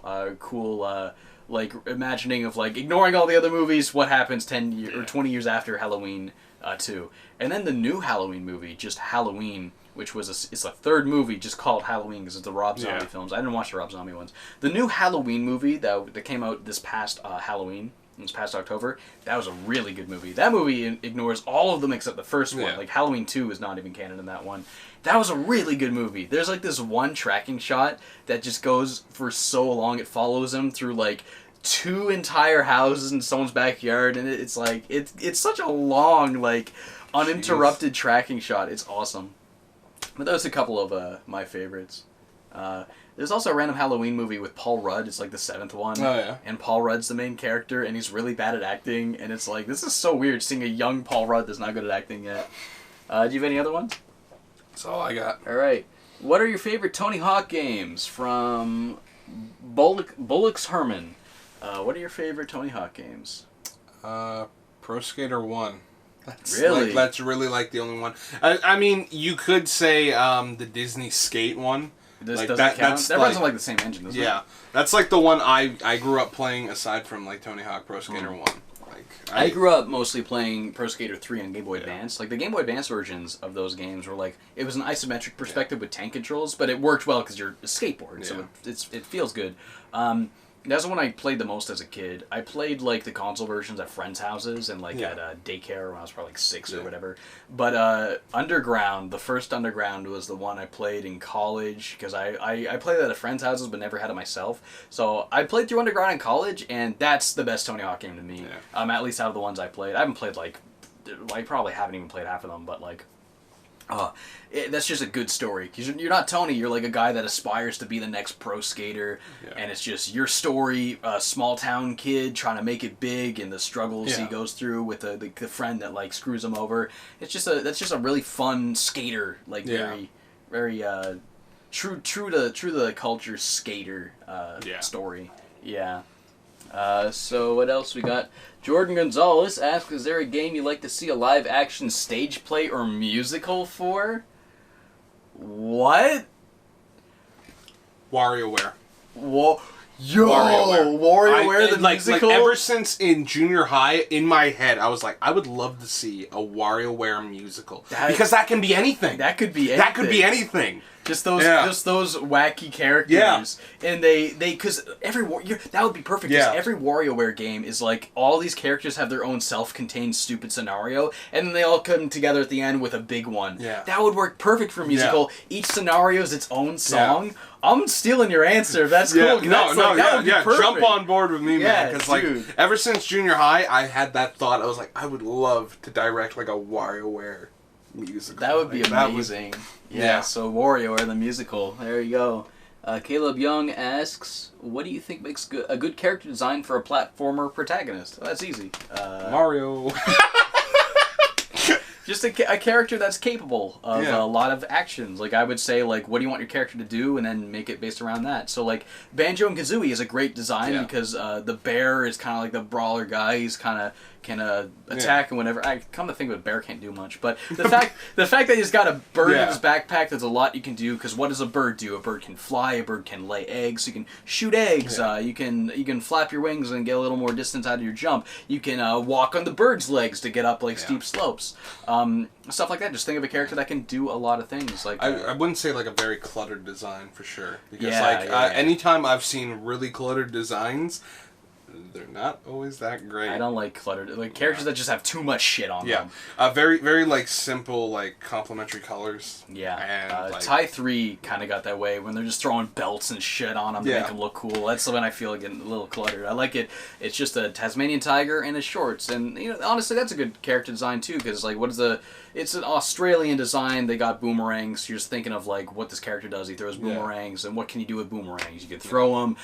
Like imagining of like ignoring all the other movies, what happens 10 years or 20 years after Halloween 2. And then the new Halloween movie, just Halloween, which was it's a third movie just called Halloween because it's the Rob Zombie films. I didn't watch the Rob Zombie ones. The new Halloween movie that came out this past Halloween, this past October, that was a really good movie. That movie ignores all of them except the first one. Like Halloween 2 is not even canon in that one. That was a really good movie. There's like this one tracking shot that just goes for so long. It follows him through like 2 entire houses in someone's backyard, and it's like it's such a long like uninterrupted tracking shot. It's awesome. But those are a couple of my favorites. There's also a random Halloween movie with Paul Rudd. It's like the 7th one. Oh, yeah. And Paul Rudd's the main character, and he's really bad at acting. And it's like, this is so weird seeing a young Paul Rudd that's not good at acting yet. Do you have any other ones? That's all I got. All right. What are your favorite Tony Hawk games? From Bullocks Herman. What are your favorite Tony Hawk games? Pro Skater 1. That's really like the only one. I mean, you could say the Disney Skate one. This like doesn't count? That runs on like the same engine, doesn't it? Yeah. That's like the one I grew up playing aside from like Tony Hawk Pro Skater 1. Like I grew up mostly playing Pro Skater 3 on Game Boy Advance. Like the Game Boy Advance versions of those games were like, it was an isometric perspective with tank controls, but it worked well because you're a skateboard, so it feels good. That's the one I played the most as a kid. I played like the console versions at friends' houses and like at daycare when I was probably like 6 or whatever. But Underground, the first Underground was the one I played in college because I played that at friends' houses but never had it myself. So I played through Underground in college, and that's the best Tony Hawk game to me. At least out of the ones I played. I haven't played I probably haven't even played half of them, but like. That's just a good story because you're not Tony. You're like a guy that aspires to be the next pro skater, and it's just your story. A small town kid trying to make it big, and the struggles he goes through with the friend that like screws him over. That's just a really fun skater, like very true to the culture skater story. Yeah. So what else we got? Jordan Gonzalez asks, is there a game you'd like to see a live-action stage play or musical for? What? WarioWare. WarioWare the musical? Like ever since in junior high, in my head, I was like, I would love to see a WarioWare musical. Because that can be anything. That could be anything. That could be anything. Just those wacky characters, and because that would be perfect. Because every WarioWare game is like all these characters have their own self-contained stupid scenario, and then they all come together at the end with a big one. Yeah, that would work perfect for musical. Each scenario is its own song. I'm stealing your answer. If that's cool. That would be perfect. Jump on board with me, man. Because like ever since junior high, I had that thought. I was like, I would love to direct like a WarioWare musical. That would be amazing. So WarioWare the musical. There you go. Caleb Young asks, what do you think makes a good character design for a platformer protagonist? That's easy. Mario. Just a character that's capable of a lot of actions. Like I would say, like, what do you want your character to do, and then make it based around that. So like Banjo and Kazooie is a great design because the bear is kind of like the brawler guy. He's kind of can attack and whatever. I come to think of it, bear can't do much, but the fact that he's got a bird in his backpack, there's a lot you can do. Because what does a bird do? A bird can fly. A bird can lay eggs. You can shoot eggs. You can flap your wings and get a little more distance out of your jump. You can walk on the bird's legs to get up like steep slopes. Stuff like that. Just think of a character that can do a lot of things. Like I wouldn't say like a very cluttered design for sure. Because anytime I've seen really cluttered designs, they're not always that great. I don't like cluttered, like characters that just have too much shit on them. Very, very like simple, like complementary colors. Yeah, and Tai 3 kind of got that way when they're just throwing belts and shit on them to make them look cool. That's when I feel like getting a little cluttered. I like it. It's just a Tasmanian tiger and his shorts, and honestly, that's a good character design too. Because like, it's an Australian design. They got boomerangs. You're just thinking of like what this character does. He throws boomerangs, and what can you do with boomerangs? You can throw them.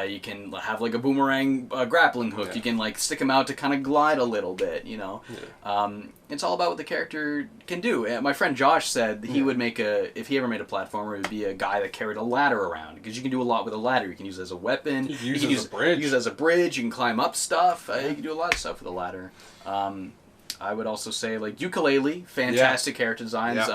You can have like a boomerang grappling hook. You can like stick them out to kind of glide a little bit. It's all about what the character can do. My friend Josh said he would make if he ever made a platformer, it would be a guy that carried a ladder around, because you can do a lot with a ladder. You can use it as a weapon. You can use it as a bridge. You can climb up stuff. You can do a lot of stuff with a ladder. I would also say like ukulele, fantastic character designs.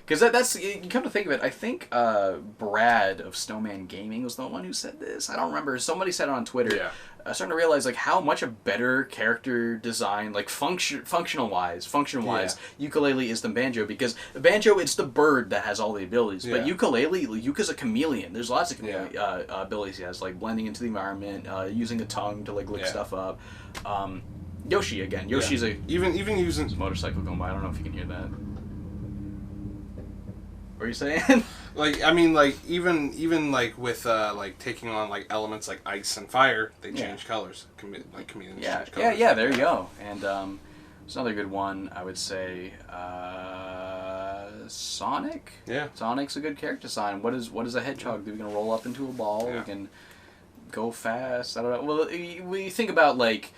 Because that's, you come to think of it, I think Brad of Snowman Gaming was the one who said this. I don't remember. Somebody said it on Twitter. I'm starting to realize like how much a better character design, like function wise, ukulele is than banjo, because the banjo, it's the bird that has all the abilities, but ukulele, Yuka's a chameleon. There's lots of abilities he has, like blending into the environment, using a tongue to like lick stuff up. Yoshi again. Yoshi's even using a motorcycle going by. I don't know if you can hear that. What are you saying? Like, I mean, like even like with like taking on like elements like ice and fire, they change colors. Chameleons change colors. Yeah. There you go. And it's another good one. I would say Sonic. Yeah. Sonic's a good character design. What does a hedgehog do? We can roll up into a ball. We can go fast. I don't know. Well, when you think about like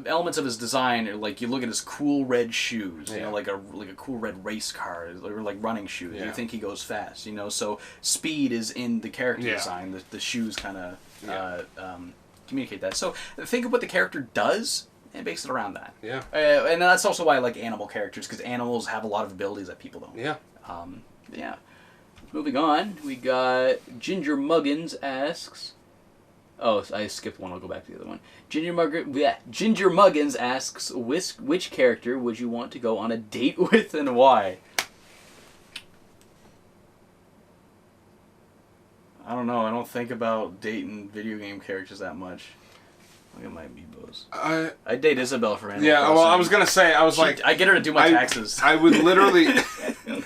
elements of his design, like you look at his cool red shoes, like a cool red race car, or like running shoes. You think he goes fast, so speed is in the character design. The shoes kind of communicate that. So think of what the character does and base it around that. And that's also why I like animal characters, because animals have a lot of abilities that people don't. Moving on, we got Ginger Muggins asks. Oh, I skipped one. I'll go back to the other one. Ginger Muggins asks, which character would you want to go on a date with and why? I don't know. I don't think about dating video game characters that much. Look at my amiibos. I date Isabel for Animal Crossing. Well, I was going to say, I get her to do my taxes. I would literally...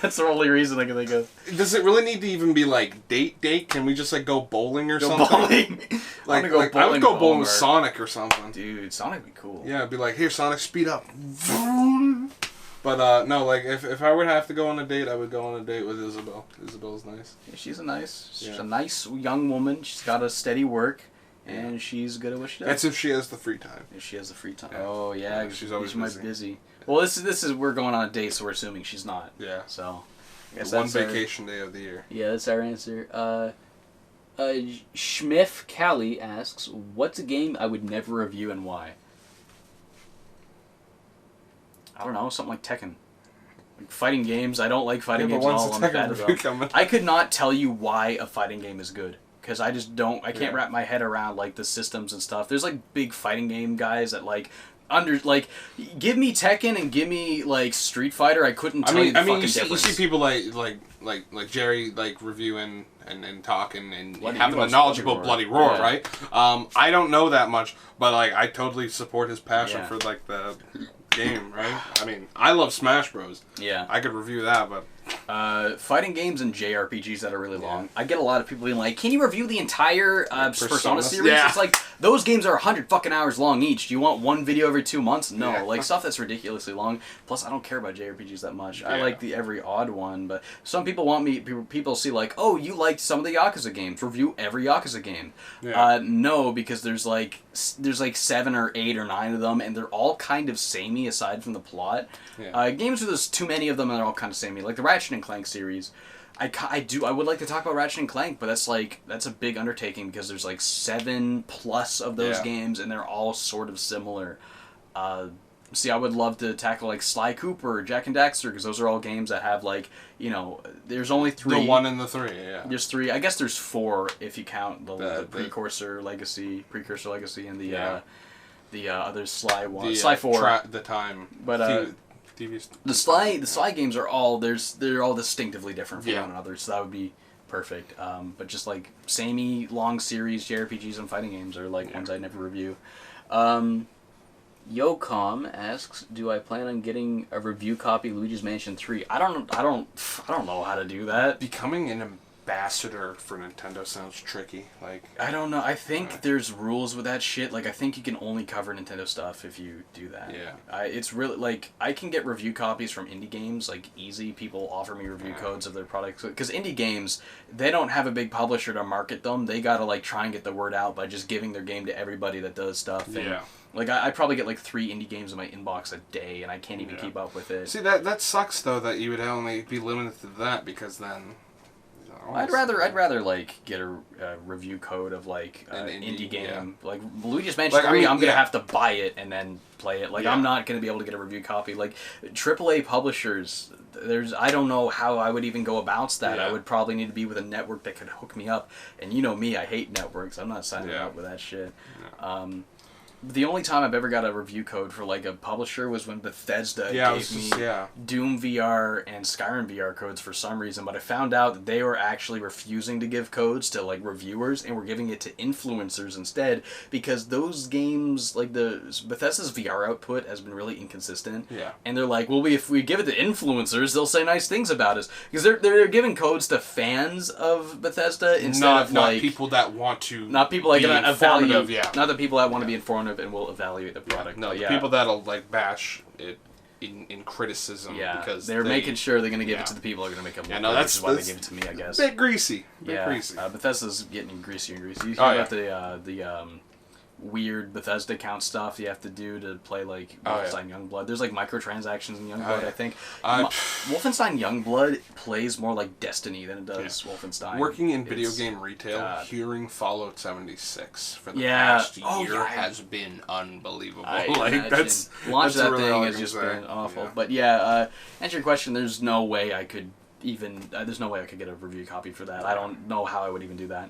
That's the only reason I can think of. Does it really need to even be like date? Can we just like go bowling or something? Bowling. I would go bowling with Sonic or something. Dude, Sonic would be cool. Yeah, I'd be like, here, Sonic, speed up. But no, like if I would have to go on a date, I would go on a date with Isabel. Isabel's nice. Yeah, she's a nice young woman. She's got a steady work. And she's good at what she does. That's if she has the free time. If she has the free time. Oh, yeah. She's always busy. Well, this is we're going on a date, so we're assuming she's not. Yeah. So, I guess one vacation day of the year. Yeah, that's our answer. Schmiff Callie asks, what's a game I would never review and why? I don't know, something like Tekken. Like fighting games, I don't like fighting games at all. I'm bad at them. I could not tell you why a fighting game is good. Because I just don't, I can't wrap my head around like the systems and stuff. There's like big fighting game guys that like give me Tekken and give me like Street Fighter. I couldn't tell you the fucking difference. You see people like Jerry like reviewing and talking and having a knowledgeable Bloody Roar, right? I don't know that much, but like I totally support his passion for like the game, right? I mean, I love Smash Bros. Yeah, I could review that, but. Fighting games and JRPGs that are really long. I get a lot of people being like, can you review the entire Persona series? Yeah. It's like, those games are 100 fucking hours long each. Do you want one video every 2 months? No. Like, stuff that's ridiculously long. Plus, I don't care about JRPGs that much. I like the every odd one, but some people want me, people see like, oh, you liked some of the Yakuza games. Review every Yakuza game. No, because there's like 7 or 8 or 9 of them, and they're all kind of samey aside from the plot. Games where there's too many of them and they're all kind of samey. Like the Ratchet and Clank series, I would like to talk about Ratchet and Clank, but that's a big undertaking because there's like 7+ of those games and they're all sort of similar. See, I would love to tackle like Sly Cooper, Jack and Daxter, because those are all games that have like, you know, there's only 3. The 1 and the 3, yeah. There's 3. I guess there's 4 if you count the Precursor Legacy, and the other Sly one. Sly 4. The time. But the Sly games are all they're all distinctively different from one another, so that would be perfect. But just like samey long series JRPGs and fighting games are like ones I never review. Yocom asks, "Do I plan on getting a review copy of Luigi's Mansion 3?" I don't know how to do that. Becoming an ambassador for Nintendo sounds tricky. Like, I don't know. I think there's rules with that shit. Like, I think you can only cover Nintendo stuff if you do that. Yeah. It's really like I can get review copies from indie games like easy. People offer me review codes of their products because indie games, they don't have a big publisher to market them. They gotta like try and get the word out by just giving their game to everybody that does stuff. And, like, I probably get like 3 indie games in my inbox a day, and I can't even keep up with it. See, that sucks though that you would only be limited to that, because then. I'd rather like get a review code of like an indie game. Yeah. Like Luigi's Mansion 3, I'm gonna have to buy it and then play it. Like I'm not gonna be able to get a review copy. Like AAA publishers, I don't know how I would even go about that. I would probably need to be with a network that could hook me up. And you know me, I hate networks. I'm not signing up with that shit. Yeah. The only time I've ever got a review code for like a publisher was when Bethesda gave me Doom VR and Skyrim VR codes for some reason, but I found out that they were actually refusing to give codes to like reviewers and were giving it to influencers instead, because those games, like the Bethesda's VR output has been really inconsistent. Yeah. And they're like, well, if we give it to influencers, they'll say nice things about us, because they're giving codes to fans of Bethesda instead of like people that want to not people like gonna evaluate, not the people that want to be informative and will evaluate the product. No, the people that'll like bash it in criticism because they're making sure they're gonna give it to the people who are gonna make it. That's why they give it to me, I guess. Bit greasy. Greasy. Bethesda's getting greasier and greasier. You hear about the weird Bethesda account stuff you have to do to play like Wolfenstein Youngblood. There's like microtransactions in Youngblood, I think. Wolfenstein Youngblood plays more like Destiny than it does Wolfenstein. Working in video game retail, hearing Fallout 76 for the past year has been unbelievable. That's launch that really thing has just been awful. But answer your question, there's no way I could even there's no way I could get a review copy for that. I don't know how I would even do that.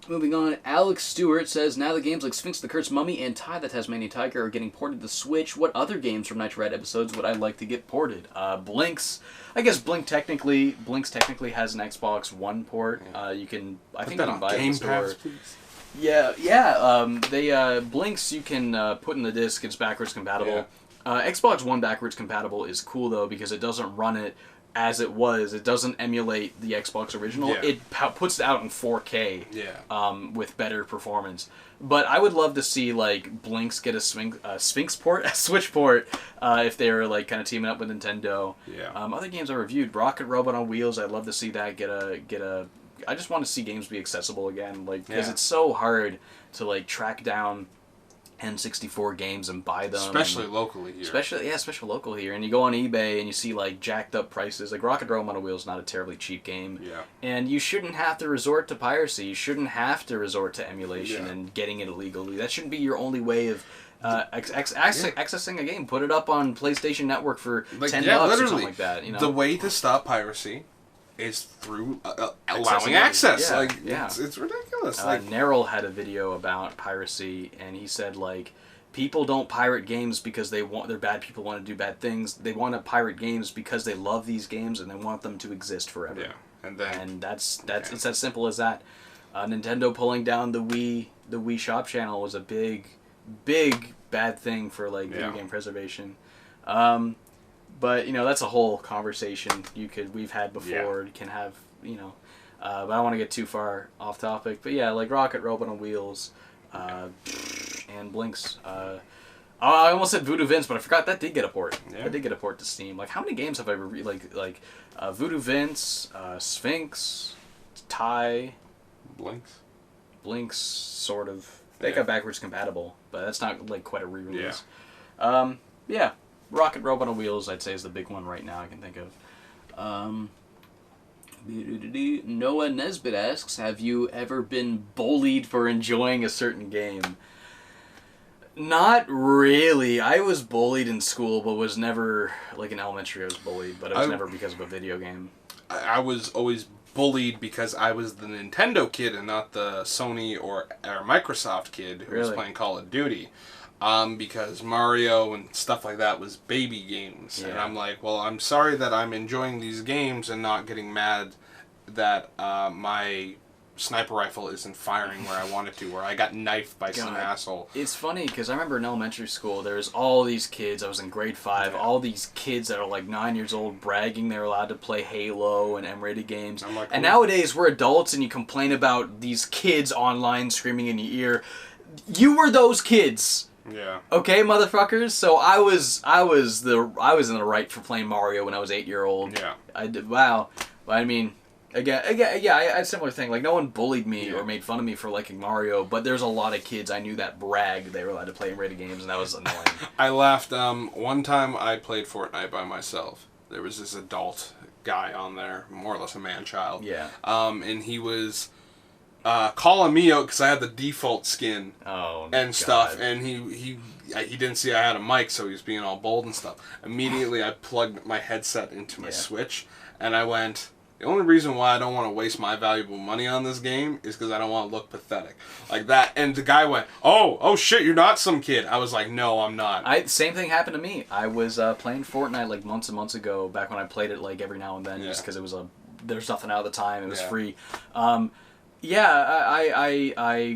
Moving on, Alex Stewart says, now the games like Sphinx the Cursed Mummy and Ty the Tasmanian Tiger are getting ported to Switch. What other games from Nitro Rad episodes would I like to get ported? Blinks. I guess Blinks technically has an Xbox One port. You can, I think you can buy it in the store. Blinks you can put in the disc. It's backwards compatible. Xbox One backwards compatible is cool though, because it doesn't run it as it was. It doesn't emulate the Xbox original. It puts it out in 4K with better performance. But I would love to see like Blinks get a Sphinx port, a Switch port, if they were like kind of teaming up with Nintendo. Other games I reviewed, Rocket Robot on Wheels. I'd love to see that get a. I just want to see games be accessible again, like because it's so hard to like track down N64 games and buy them, especially locally here. Especially local here. And you go on eBay and you see like jacked up prices. Like Rocket Robot on Wheels is not a terribly cheap game. And you shouldn't have to resort to piracy. You shouldn't have to resort to emulation and getting it illegally. That shouldn't be your only way of accessing a game. Put it up on PlayStation Network for $10 or something like that. You know? The way to stop piracy is through allowing access. It's ridiculous. Neril had a video about piracy, and he said like people don't pirate games because they're bad people want to do bad things. They want to pirate games because they love these games and they want them to exist forever. And that's it's as simple as that. Nintendo pulling down the Wii Shop channel was a big bad thing for like video game preservation. But, you know, that's a whole conversation we've had before, can have, you know, but I don't want to get too far off topic. But yeah, like Rocket Robot on Wheels, and Blinks. I almost said Voodoo Vince, but I forgot that did get a port. That did get a port to Steam. Like, how many games have I like Voodoo Vince, Sphinx, Ty, Blinks, sort of. They got backwards compatible, but that's not like quite a re-release. Rocket Robot on Wheels, I'd say, is the big one right now I can think of. Noah Nesbitt asks, have you ever been bullied for enjoying a certain game? Not really. I was bullied in school, but was never, like in elementary I was bullied, but it was never because of a video game. I was always bullied because I was the Nintendo kid and not the Sony or Microsoft kid who was playing Call of Duty. Because Mario and stuff like that was baby games. Yeah. And I'm like, well, I'm sorry that I'm enjoying these games and not getting mad that my sniper rifle isn't firing where I want it to, where I got knifed by some asshole. It's funny because I remember in elementary school there was all these kids, I was in grade 5, all these kids that are like 9 years old bragging they're allowed to play Halo and M-rated games. I'm like, and nowadays we're adults and you complain about these kids online screaming in your ear. You were those kids. Yeah. Okay, motherfuckers. So I was in the right for playing Mario when I was 8-year-old. Yeah. I did. Wow. I mean, again, yeah, I had a similar thing. Like, no one bullied me or made fun of me for liking Mario, but there's a lot of kids I knew that bragged they were allowed to play rated games, and that was annoying. I laughed. One time I played Fortnite by myself. There was this adult guy on there, more or less a man-child. Yeah. And he was calling me out because I had the default skin and stuff, and he didn't see I had a mic, so he was being all bold and stuff. Immediately, I plugged my headset into my Switch, and I went, the only reason why I don't want to waste my valuable money on this game is because I don't want to look pathetic. Like that. And the guy went, oh shit, you're not some kid. I was like, no, I'm not. Same thing happened to me. I was playing Fortnite like months and months ago, back when I played it like every now and then, just because it was there's nothing out at the time. It was free. I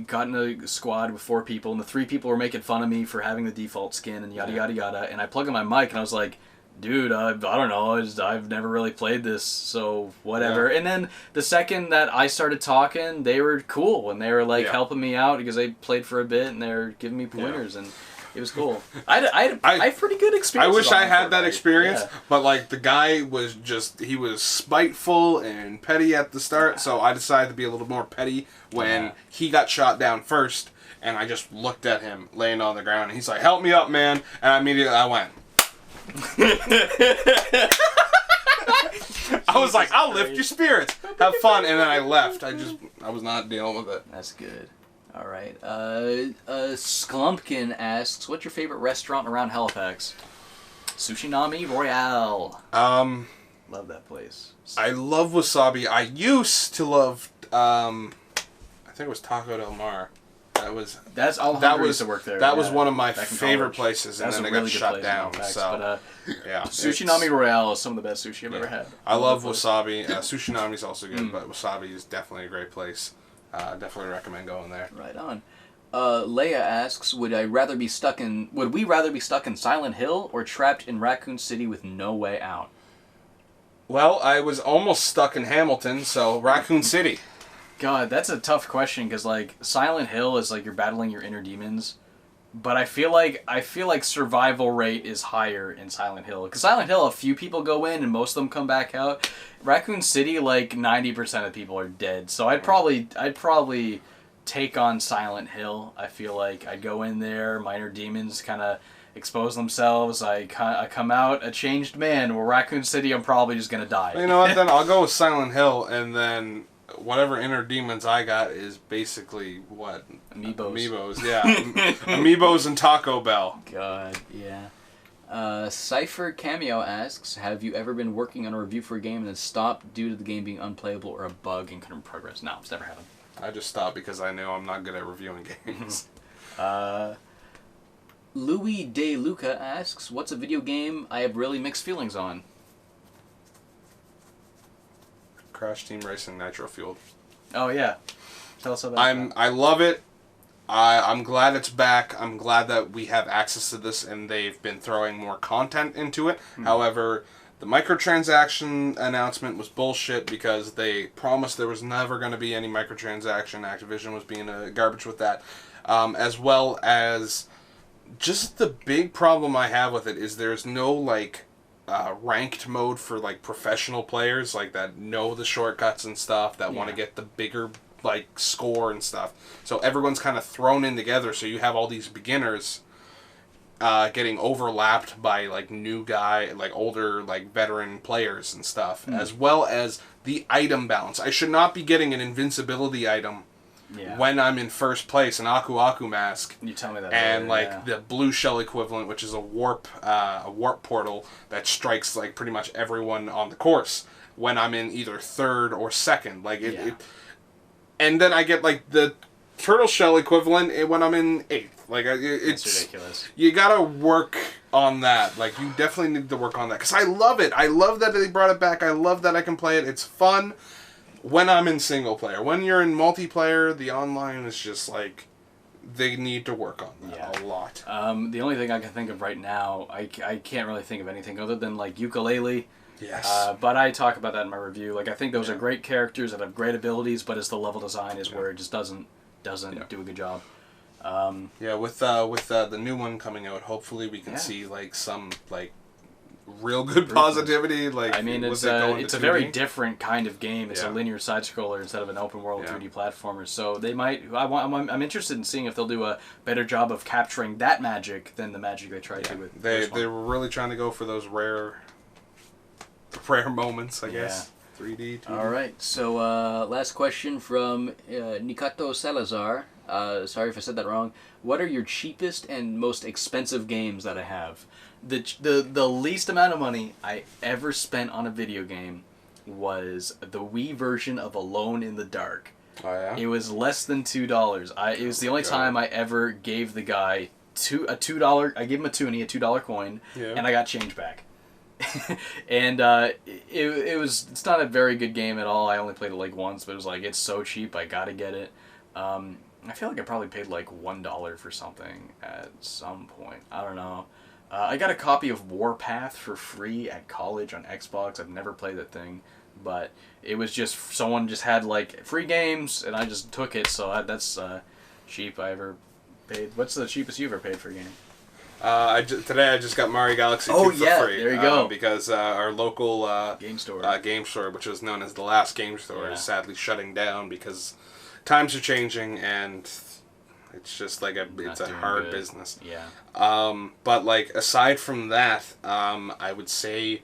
got in a squad with 4 people, and the 3 people were making fun of me for having the default skin and yada yada yada. And I plugged in my mic, and I was like, dude, I don't know, I've never really played this, so whatever. Yeah. And then the second that I started talking, they were cool, and they were like helping me out because they played for a bit, and they were giving me pointers, and it was cool. I had pretty good experience. I wish I had that experience, but like the guy was he was spiteful and petty at the start, so I decided to be a little more petty when he got shot down first, and I just looked at him laying on the ground, and he's like, help me up, man, and immediately I went. I was like, I'll lift your spirits, have fun, and then I left. I was not dealing with it. That's good. All right. Sklumpkin asks, what's your favorite restaurant around Halifax? Sushinami Royale. Love that place. I love Wasabi. I used to love, I think it was Taco Del Mar. That was to work there. That was one of my favorite places, and then it got shut down. So, Sushinami Royale is some of the best sushi I've ever had. I love Wasabi. Sushinami is also good, but Wasabi is definitely a great place. Definitely recommend going there. Right on. Leia asks, would we rather be stuck in Silent Hill or trapped in Raccoon City with no way out? Well, I was almost stuck in Hamilton, so Raccoon City. God, that's a tough question because like Silent Hill is like you're battling your inner demons, but I feel like survival rate is higher in Silent Hill because Silent Hill a few people go in and most of them come back out. Raccoon City, like 90% of people are dead, so I'd probably take on Silent Hill. I feel like I'd go in there, my inner demons kind of expose themselves. I come out a changed man. Where Raccoon City, I'm probably just gonna die. You know what? Then I'll go with Silent Hill, and then whatever inner demons I got is basically what? Amiibos, yeah. Amiibos and Taco Bell. God, yeah. Cypher Cameo asks, have you ever been working on a review for a game and then stopped due to the game being unplayable or a bug and couldn't progress? No, it's never happened. I just stopped because I knew I'm not good at reviewing games. Louis De Luca asks, what's a video game I have really mixed feelings on? Crash Team Racing Nitro Fueled. Oh yeah, tell us about that. I love it. I'm glad it's back. I'm glad that we have access to this and they've been throwing more content into it. However, the microtransaction announcement was bullshit because they promised there was never going to be any microtransaction. Activision was being garbage with that. As well as just the big problem I have with it is there's no like ranked mode for like professional players like that know the shortcuts and stuff that want to get the bigger like score and stuff. So everyone's kind of thrown in together, so you have all these beginners getting overlapped by like new guy, like older like veteran players and stuff, as well as the item balance. I should not be getting an invincibility item Yeah. when I'm in first place, an Aku Aku mask. You tell me that. And earlier, like yeah. the blue shell equivalent, which is a warp portal that strikes like pretty much everyone on the course when I'm in either third or second. Like and then I get like the turtle shell equivalent when I'm in eighth. Like it's ridiculous. You gotta work on that. Like you definitely need to work on that because I love it. I love that they brought it back. I love that I can play it. It's fun when I'm in single player. When you're in multiplayer, the online is just like they need to work on that a lot. The only thing I can think of right now, I can't really think of anything other than like Ukulele. Yes. But I talk about that in my review. Like I think those are great characters that have great abilities, but it's the level design is where it just doesn't do a good job. With the new one coming out, hopefully we can see like some like real good positivity. Like I mean, it's a very different kind of game. It's a linear side scroller instead of an open world 3D platformer. So they might. I'm interested in seeing if they'll do a better job of capturing that magic than the magic they tried to with. They were really trying to go for those rare moments, I guess. 3D, 2D. All right. So last question from Nikato Salazar. Sorry if I said that wrong. What are your cheapest and most expensive games that I have? The least amount of money I ever spent on a video game was the Wii version of Alone in the Dark. Oh yeah. It was less than $2. It was the only time I ever gave the guy a $2. I gave him a toonie, a $2 coin, and I got change back. And it's not a very good game at all. I only played it like once, but it was like it's so cheap, I gotta get it. I feel like I probably paid like $1 for something at some point. I don't know. I got a copy of Warpath for free at college on Xbox. I've never played that thing, but it was just someone just had like free games, and I just took it. So that's cheap I ever paid. What's the cheapest you ever paid for a game? Today I just got Mario Galaxy 2 for free. There you go. Because our local game store, which was known as the last game store, is sadly shutting down because times are changing and it's just like it's a hard business. Yeah. But like aside from that, I would say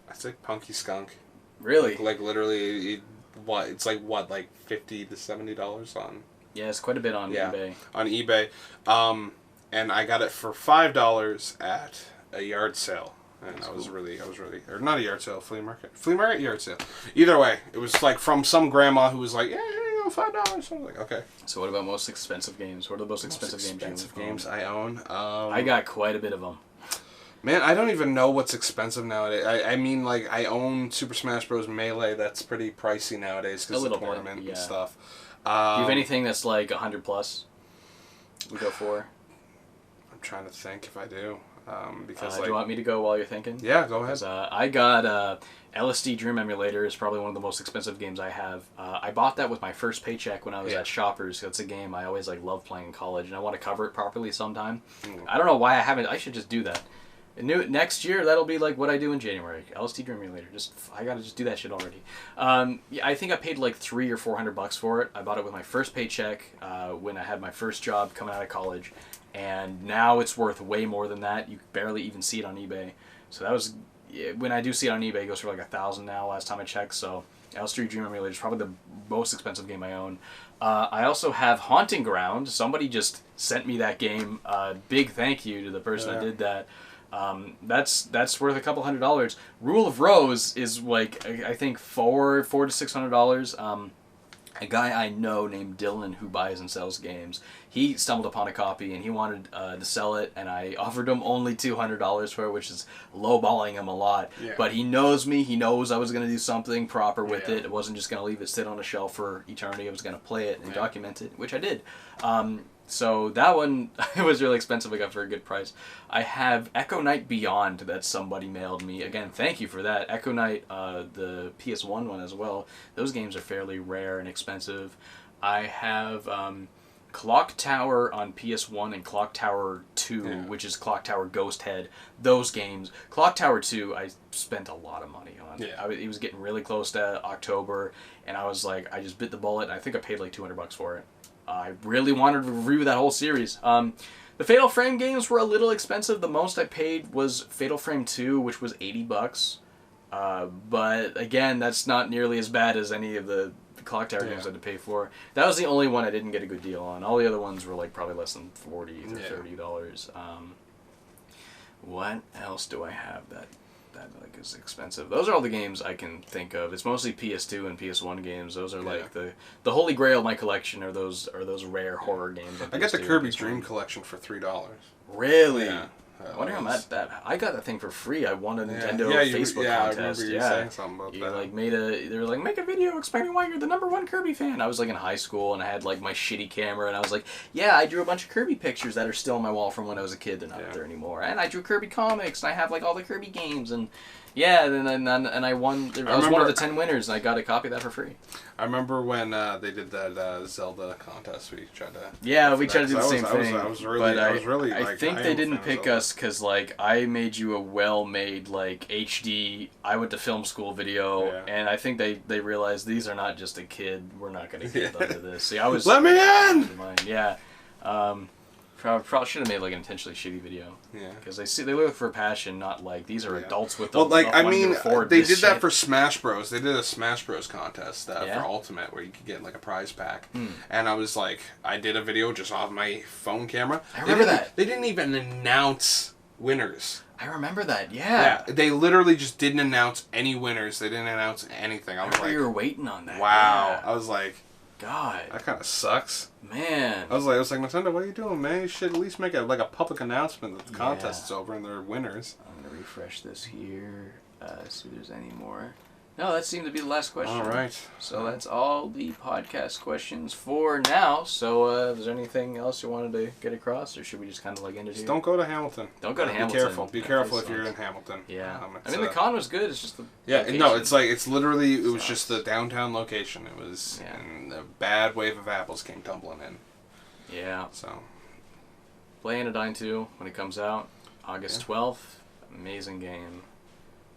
I'd say Punky Skunk. Really? Like literally, it's like $50 to $70 on. Yeah, it's quite a bit on eBay. On eBay, and I got it for $5 at a yard sale, and I was really, or not a yard sale, flea market, yard sale. Either way, it was like from some grandma who was like, yeah, here you go, $5. So I was like, okay. So what about most expensive games? What are the most expensive games I own? I got quite a bit of them. Man, I don't even know what's expensive nowadays. I mean, like, I own Super Smash Bros. Melee. That's pretty pricey nowadays because of the tournament and stuff. Do you have anything that's like 100 plus? We go for. I'm trying to think if I do. Because do you want me to go while you're thinking? Yeah, go ahead. I got LSD Dream Emulator is probably one of the most expensive games I have. I bought that with my first paycheck when I was at Shoppers. It's a game I always loved playing in college, and I want to cover it properly sometime. I don't know why I haven't. I should just do that. Next year, that'll be like what I do in January. LSD Dream Emulator. I gotta just do that shit already. I think I paid like $300 or $400 for it. I bought it with my first paycheck when I had my first job coming out of college, and now it's worth way more than that. You barely even see it on eBay. So that was when I do see it on eBay, it goes for like $1,000 now. Last time I checked. So LSD Dream Emulator is probably the most expensive game I own. I also have Haunting Ground. Somebody just sent me that game. Big thank you to the person that did that. That's worth a couple $100. Rule of Rose is like I think $400 to $600. A guy I know named Dylan who buys and sells games. He stumbled upon a copy and he wanted to sell it, and I offered him only $200 for it, which is lowballing him a lot. Yeah. But he knows me. He knows I was going to do something proper with it. It wasn't just going to leave it sit on a shelf for eternity. I was going to play it and document it, which I did. So that one was really expensive. I got for a good price. I have Echo Knight Beyond that somebody mailed me. Again, thank you for that. Echo Knight, the PS1 one as well. Those games are fairly rare and expensive. I have Clock Tower on PS1 and Clock Tower 2, which is Clock Tower Ghost Head. Those games. Clock Tower 2, I spent a lot of money on. It was getting really close to October, and I was like, I just bit the bullet. I think I paid like $200 for it. I really wanted to review that whole series. The Fatal Frame games were a little expensive. The most I paid was Fatal Frame 2, which was $80. But again, that's not nearly as bad as any of the clock tower games I had to pay for. That was the only one I didn't get a good deal on. All the other ones were like probably less than $40 or $30. What else do I have that like is expensive? Those are all the games I can think of. It's mostly PS2 and PS1 games. Those are like the holy grail of my collection are those rare horror games. I got the Kirby Dream Collection for $3. Really? Yeah. I wonder how much that. I got that thing for free. I won a Nintendo Facebook I contest. remember you saying something about that. Like they were like, make a video explaining why you're the #1 Kirby fan. I was like in high school and I had like my shitty camera and I was like, yeah, I drew a bunch of Kirby pictures that are still on my wall from when I was a kid. They're not there anymore. And I drew Kirby comics and I have like all the Kirby games and and I won. I was one of the 10 winners and I got a copy of that for free. I remember when they did that Zelda contest. We tried to. Yeah, we tried to do the same thing. I was really. I think they didn't pick us because like I made you a well-made like HD. I went to film school video, and I think they realized these are not just a kid. We're not going to get them to this. See, I was. Let me in. Yeah. Probably should have made like an intentionally shitty video. Yeah. Because they look for passion, not like these are adults with. Well, like I mean, they did that for Smash Bros. They did a Smash Bros. Contest for Ultimate where you could get like a prize pack, and I was like, I did a video just off my phone camera. I remember that. They didn't even announce winners. I remember that. Yeah. They literally just didn't announce any winners. They didn't announce anything. I was like, you were waiting on that. Wow. Yeah. I was like. God. That kind of sucks. Man. I was like, Nintendo, what are you doing, man? You should at least make a public announcement that the contest is over and they're winners. I'm going to refresh this here, see if there's any more. No, that seemed to be the last question. All right. So that's all the podcast questions for now. So is there anything else you wanted to get across, or should we just kind of like end it here? Don't go to Hamilton. Don't go to Hamilton. Be careful if you're in Hamilton. Yeah. I mean, the con was good. It's just the location. No, it was just the downtown location. It was, and a bad wave of apples came tumbling in. Yeah. So. Play Anodyne 2 when it comes out, August 12th. Amazing game.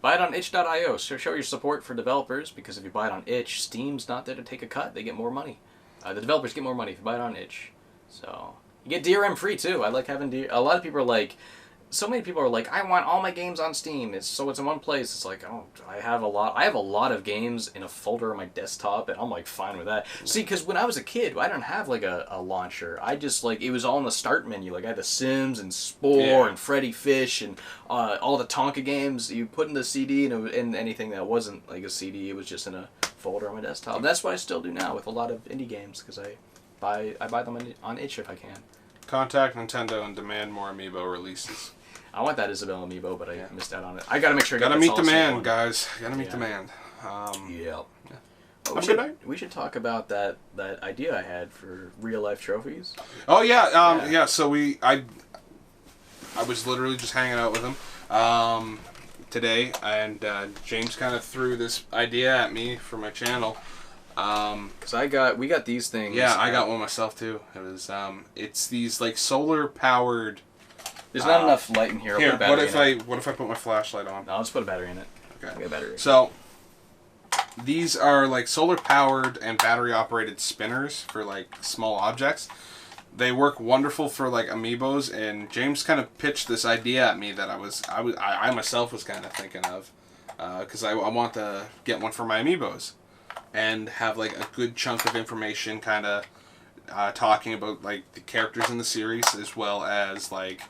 Buy it on itch.io. So show your support for developers, because if you buy it on itch, Steam's not there to take a cut. They get more money. The developers get more money if you buy it on itch. So you get DRM free too. I like having A lot of people are like, so many people are like, I want all my games on Steam. It's in one place. It's like, oh, I have a lot of games in a folder on my desktop, and I'm like fine with that. See, because when I was a kid, I didn't have like a launcher. I just like, it was all in the start menu. Like I had The Sims and Spore and Freddy Fish and all the Tonka games. You put in the CD and anything that wasn't like a CD, it was just in a folder on my desktop. And that's what I still do now with a lot of indie games, because I buy them on itch if I can. Contact Nintendo and demand more Amiibo releases. I want that Isabelle Amiibo, but I missed out on it. I gotta make sure. Gotta meet the man, guys. Gotta meet the man. We should talk about that idea I had for real life trophies. Oh yeah, So I was literally just hanging out with him today, and James kind of threw this idea at me for my channel. Because we got these things. Yeah, I got one myself too. It was it's these like solar powered. There's not enough light in here. What if I put my flashlight on? No, I'll just put a battery in it. Okay. I'll get a battery. So these are like solar powered and battery operated spinners for like small objects. They work wonderful for like amiibos, and James kind of pitched this idea at me that I myself was kind of thinking of, because I want to get one for my amiibos and have like a good chunk of information kind of talking about like the characters in the series, as well as like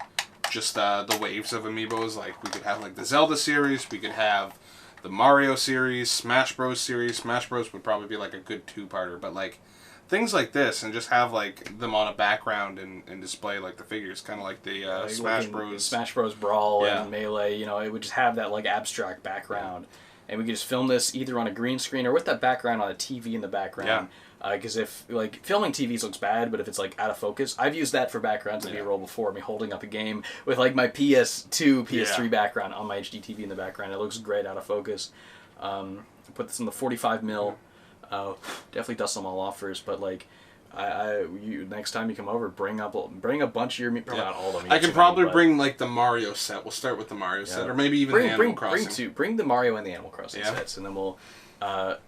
just the waves of amiibos. Like we could have like the Zelda series, we could have the Mario series, Smash Bros series. Smash Bros would probably be like a good two-parter, but like things like this, and just have like them on a background and display like the figures, kind of like the Smash Bros Brawl and Melee. You know, it would just have that like abstract background, and we could just film this either on a green screen or with that background on a TV in the background. Because if like filming TVs looks bad, but if it's like out of focus, I've used that for backgrounds in B-roll before. Me holding up a game with like my PS2, PS3 background on my HD TV in the background. It looks great out of focus. Put this in the 45mm. Definitely dust them all off first, but like you next time you come over, bring a bunch of your probably not all of them. I can probably bring like the Mario set. We'll start with the Mario set, or maybe even the Animal Crossing. Bring the Mario and the Animal Crossing sets, and then we'll.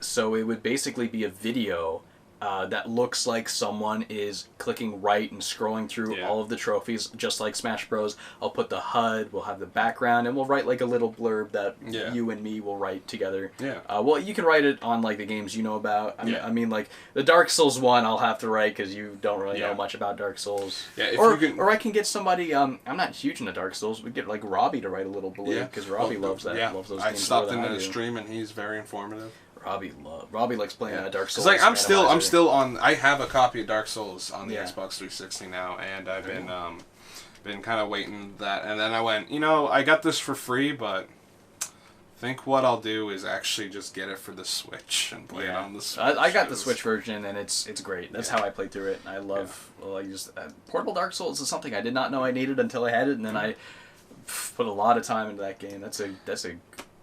So it would basically be a video that looks like someone is clicking right and scrolling through all of the trophies, just like Smash Bros. I'll put the HUD, we'll have the background, and we'll write like a little blurb that you and me will write together. Yeah. Well, you can write it on like the games you know about. I mean, like the Dark Souls one, I'll have to write because you don't really know much about Dark Souls. Yeah. Or I can get somebody. I'm not huge into Dark Souls. We get like Robbie to write a little blurb because Robbie loves that. Yeah. Loves those I games. stopped into the stream and he's very informative. Robbie likes playing Dark Souls. Like I'm still on. I have a copy of Dark Souls on the Xbox 360 now, and I've been kind of waiting that. And then I went, I got this for free, but I think what I'll do is actually just get it for the Switch and play it on the Switch. I got the Switch version, and it's great. That's how I played through it. I love portable Dark Souls is something I did not know I needed until I had it, and then I put a lot of time into that game. That's a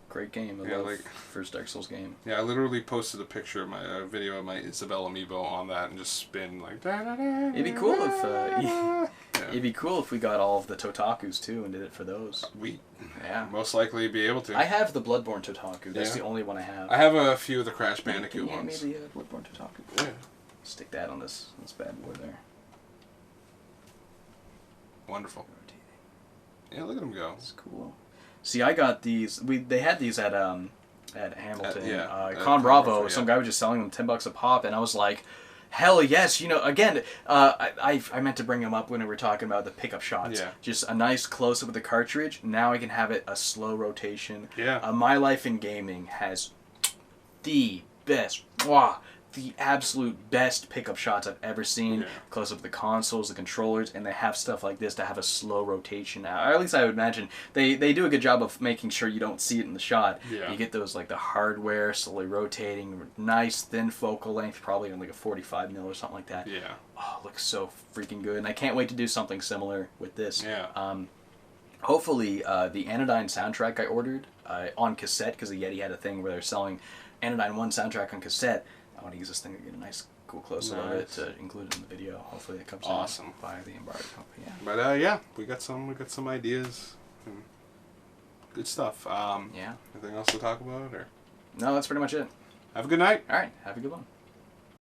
great game. I love first Dark Souls game. Yeah, I literally posted a picture of my video of my Isabelle amiibo on that and just spin like. It'd be cool if we got all of the Totakus too and did it for those. We most likely be able to. I have the Bloodborne Totaku. That's the only one I have. I have a few of the Crash Bandicoot ones. Maybe a Bloodborne Totaku. Yeah. Stick that on this bad boy there. Wonderful. Yeah, look at them go. It's cool. See, I got these. They had these at Hamilton. Con Bravo. Some guy was just selling them $10 a pop, and I was like, hell yes. Again, I meant to bring them up when we were talking about the pickup shots. Yeah. Just a nice close up of the cartridge. Now I can have it a slow rotation. Yeah. My Life in Gaming has the best. The absolute best pickup shots I've ever seen. Yeah. Close up the consoles, the controllers, and they have stuff like this to have a slow rotation. Or at least I would imagine they do a good job of making sure you don't see it in the shot. Yeah. You get those like the hardware slowly rotating, nice thin focal length, probably in like a 45 mil or something like that. Yeah. Oh, it looks so freaking good, and I can't wait to do something similar with this. Yeah. Hopefully, the Anodyne soundtrack I ordered on cassette, because the Yeti had a thing where they're selling Anodyne 1 soundtrack on cassette. I want to use this thing to get a nice, cool close-up of it to include it in the video. Hopefully, it comes out by the embargo. Yeah. But we got some ideas. Good stuff. Yeah. Anything else to talk about, or? No, that's pretty much it. Have a good night. All right. Have a good one.